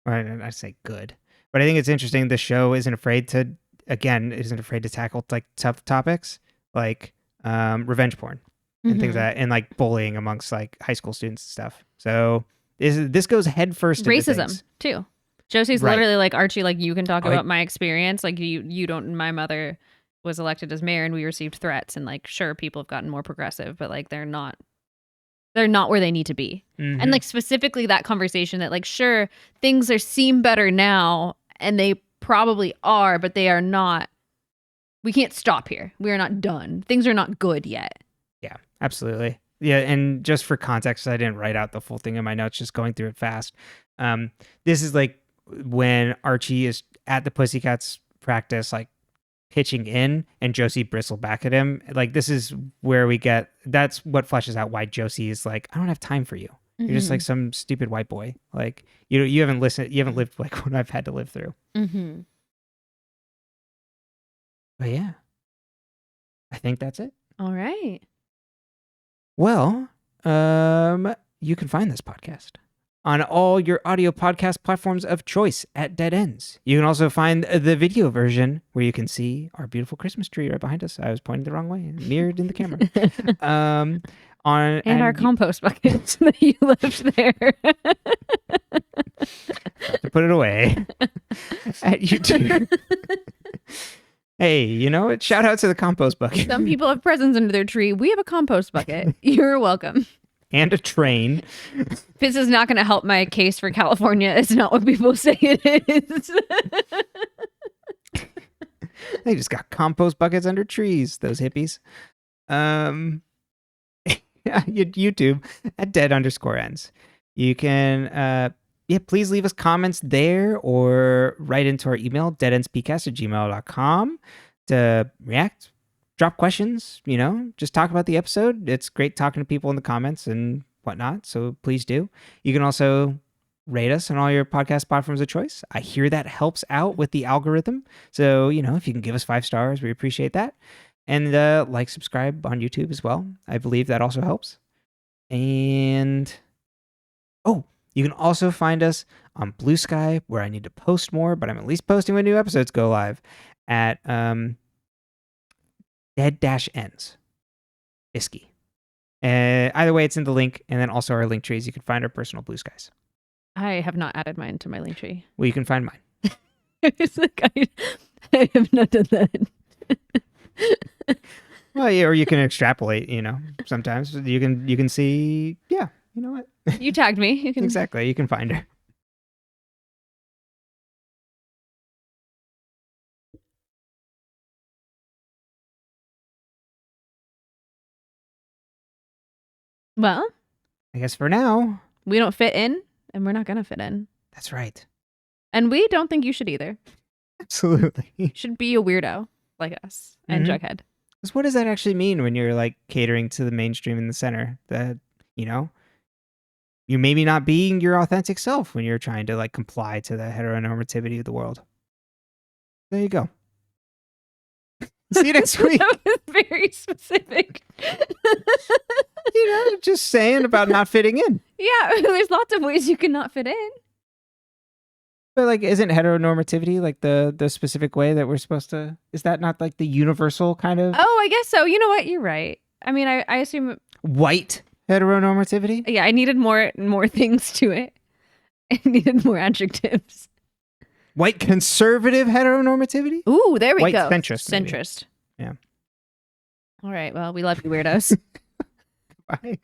or I say good, but I think it's interesting. The show isn't afraid to tackle like tough topics like revenge porn. and things like that, and like bullying amongst like high school students and stuff. So this goes headfirst into Racism things. too. Josie's Right. literally like, Archie, like, you can talk I- about my experience. Like, you don't. My mother was elected as mayor, and we received threats. And like, sure, people have gotten more progressive, but like, they're not where they need to be. Mhm. And like, specifically that conversation that like, sure, things seem better now, and they probably are, but they are not. We can't stop here. We are not done. Things are not good yet. Yeah, absolutely. Yeah, and just for context, I didn't write out the full thing in my notes, just going through it fast. This is like when Archie is at the Pussycats practice, like pitching in, and Josie bristle back at him. Like, this is where that's what fleshes out why Josie is like, I don't have time for you. You're just like some stupid white boy. Like, you haven't lived like what I've had to live through. Mm-hmm. But yeah, I think that's it. All right. Well, you can find this podcast on all your audio podcast platforms of choice at Dead Ends. You can also find the video version where you can see our beautiful Christmas tree right behind us. I was pointing the wrong way, mirrored in the camera. And our compost buckets that you left there. to put it away at YouTube. Hey, you know what? Shout out to the compost bucket. Some people have presents under their tree. We have a compost bucket. You're welcome. And a train. This is not going to help my case for California. It's not what people say it is. They just got compost buckets under trees, those hippies. YouTube at dead_ends. You can please leave us comments there or write into our email, deadendspcast@gmail.com, to react, drop questions, just talk about the episode. It's great talking to people in the comments and whatnot, so please do. You can also rate us on all your podcast platforms of choice. I hear that helps out with the algorithm. So, if you can give us 5 stars, we appreciate that. And subscribe on YouTube as well. I believe that also helps. And you can also find us on Blue Sky, where I need to post more, but I'm at least posting when new episodes go live, at dead-ends. Isky. Either way, it's in the link, and then also our link trees. You can find our personal Blue Skies. I have not added mine to my link tree. Well, you can find mine. It's like I have not done that. Well, yeah, or you can extrapolate, sometimes you can see, yeah, you know what? You tagged me. You can... Exactly. You can find her. Well, I guess for now, we don't fit in, and we're not going to fit in. That's right. And we don't think you should either. Absolutely. You should be a weirdo like us and Jughead. Because what does that actually mean when you're like catering to the mainstream in the center? That, you're maybe not being your authentic self when you're trying to like comply to the heteronormativity of the world. There you go. See you next week. That was very specific. Just saying about not fitting in. Yeah, there's lots of ways you can not fit in. But like, isn't heteronormativity like the specific way that we're supposed to? Is that not like the universal kind of? Oh, I guess so. You know what? You're right. I mean, I assume White heteronormativity? Yeah, I needed more things to it. I needed more adjectives. White conservative heteronormativity? Ooh, there we White go. centrist. Maybe. Centrist. Yeah. All right. Well, we love you, weirdos. Bye.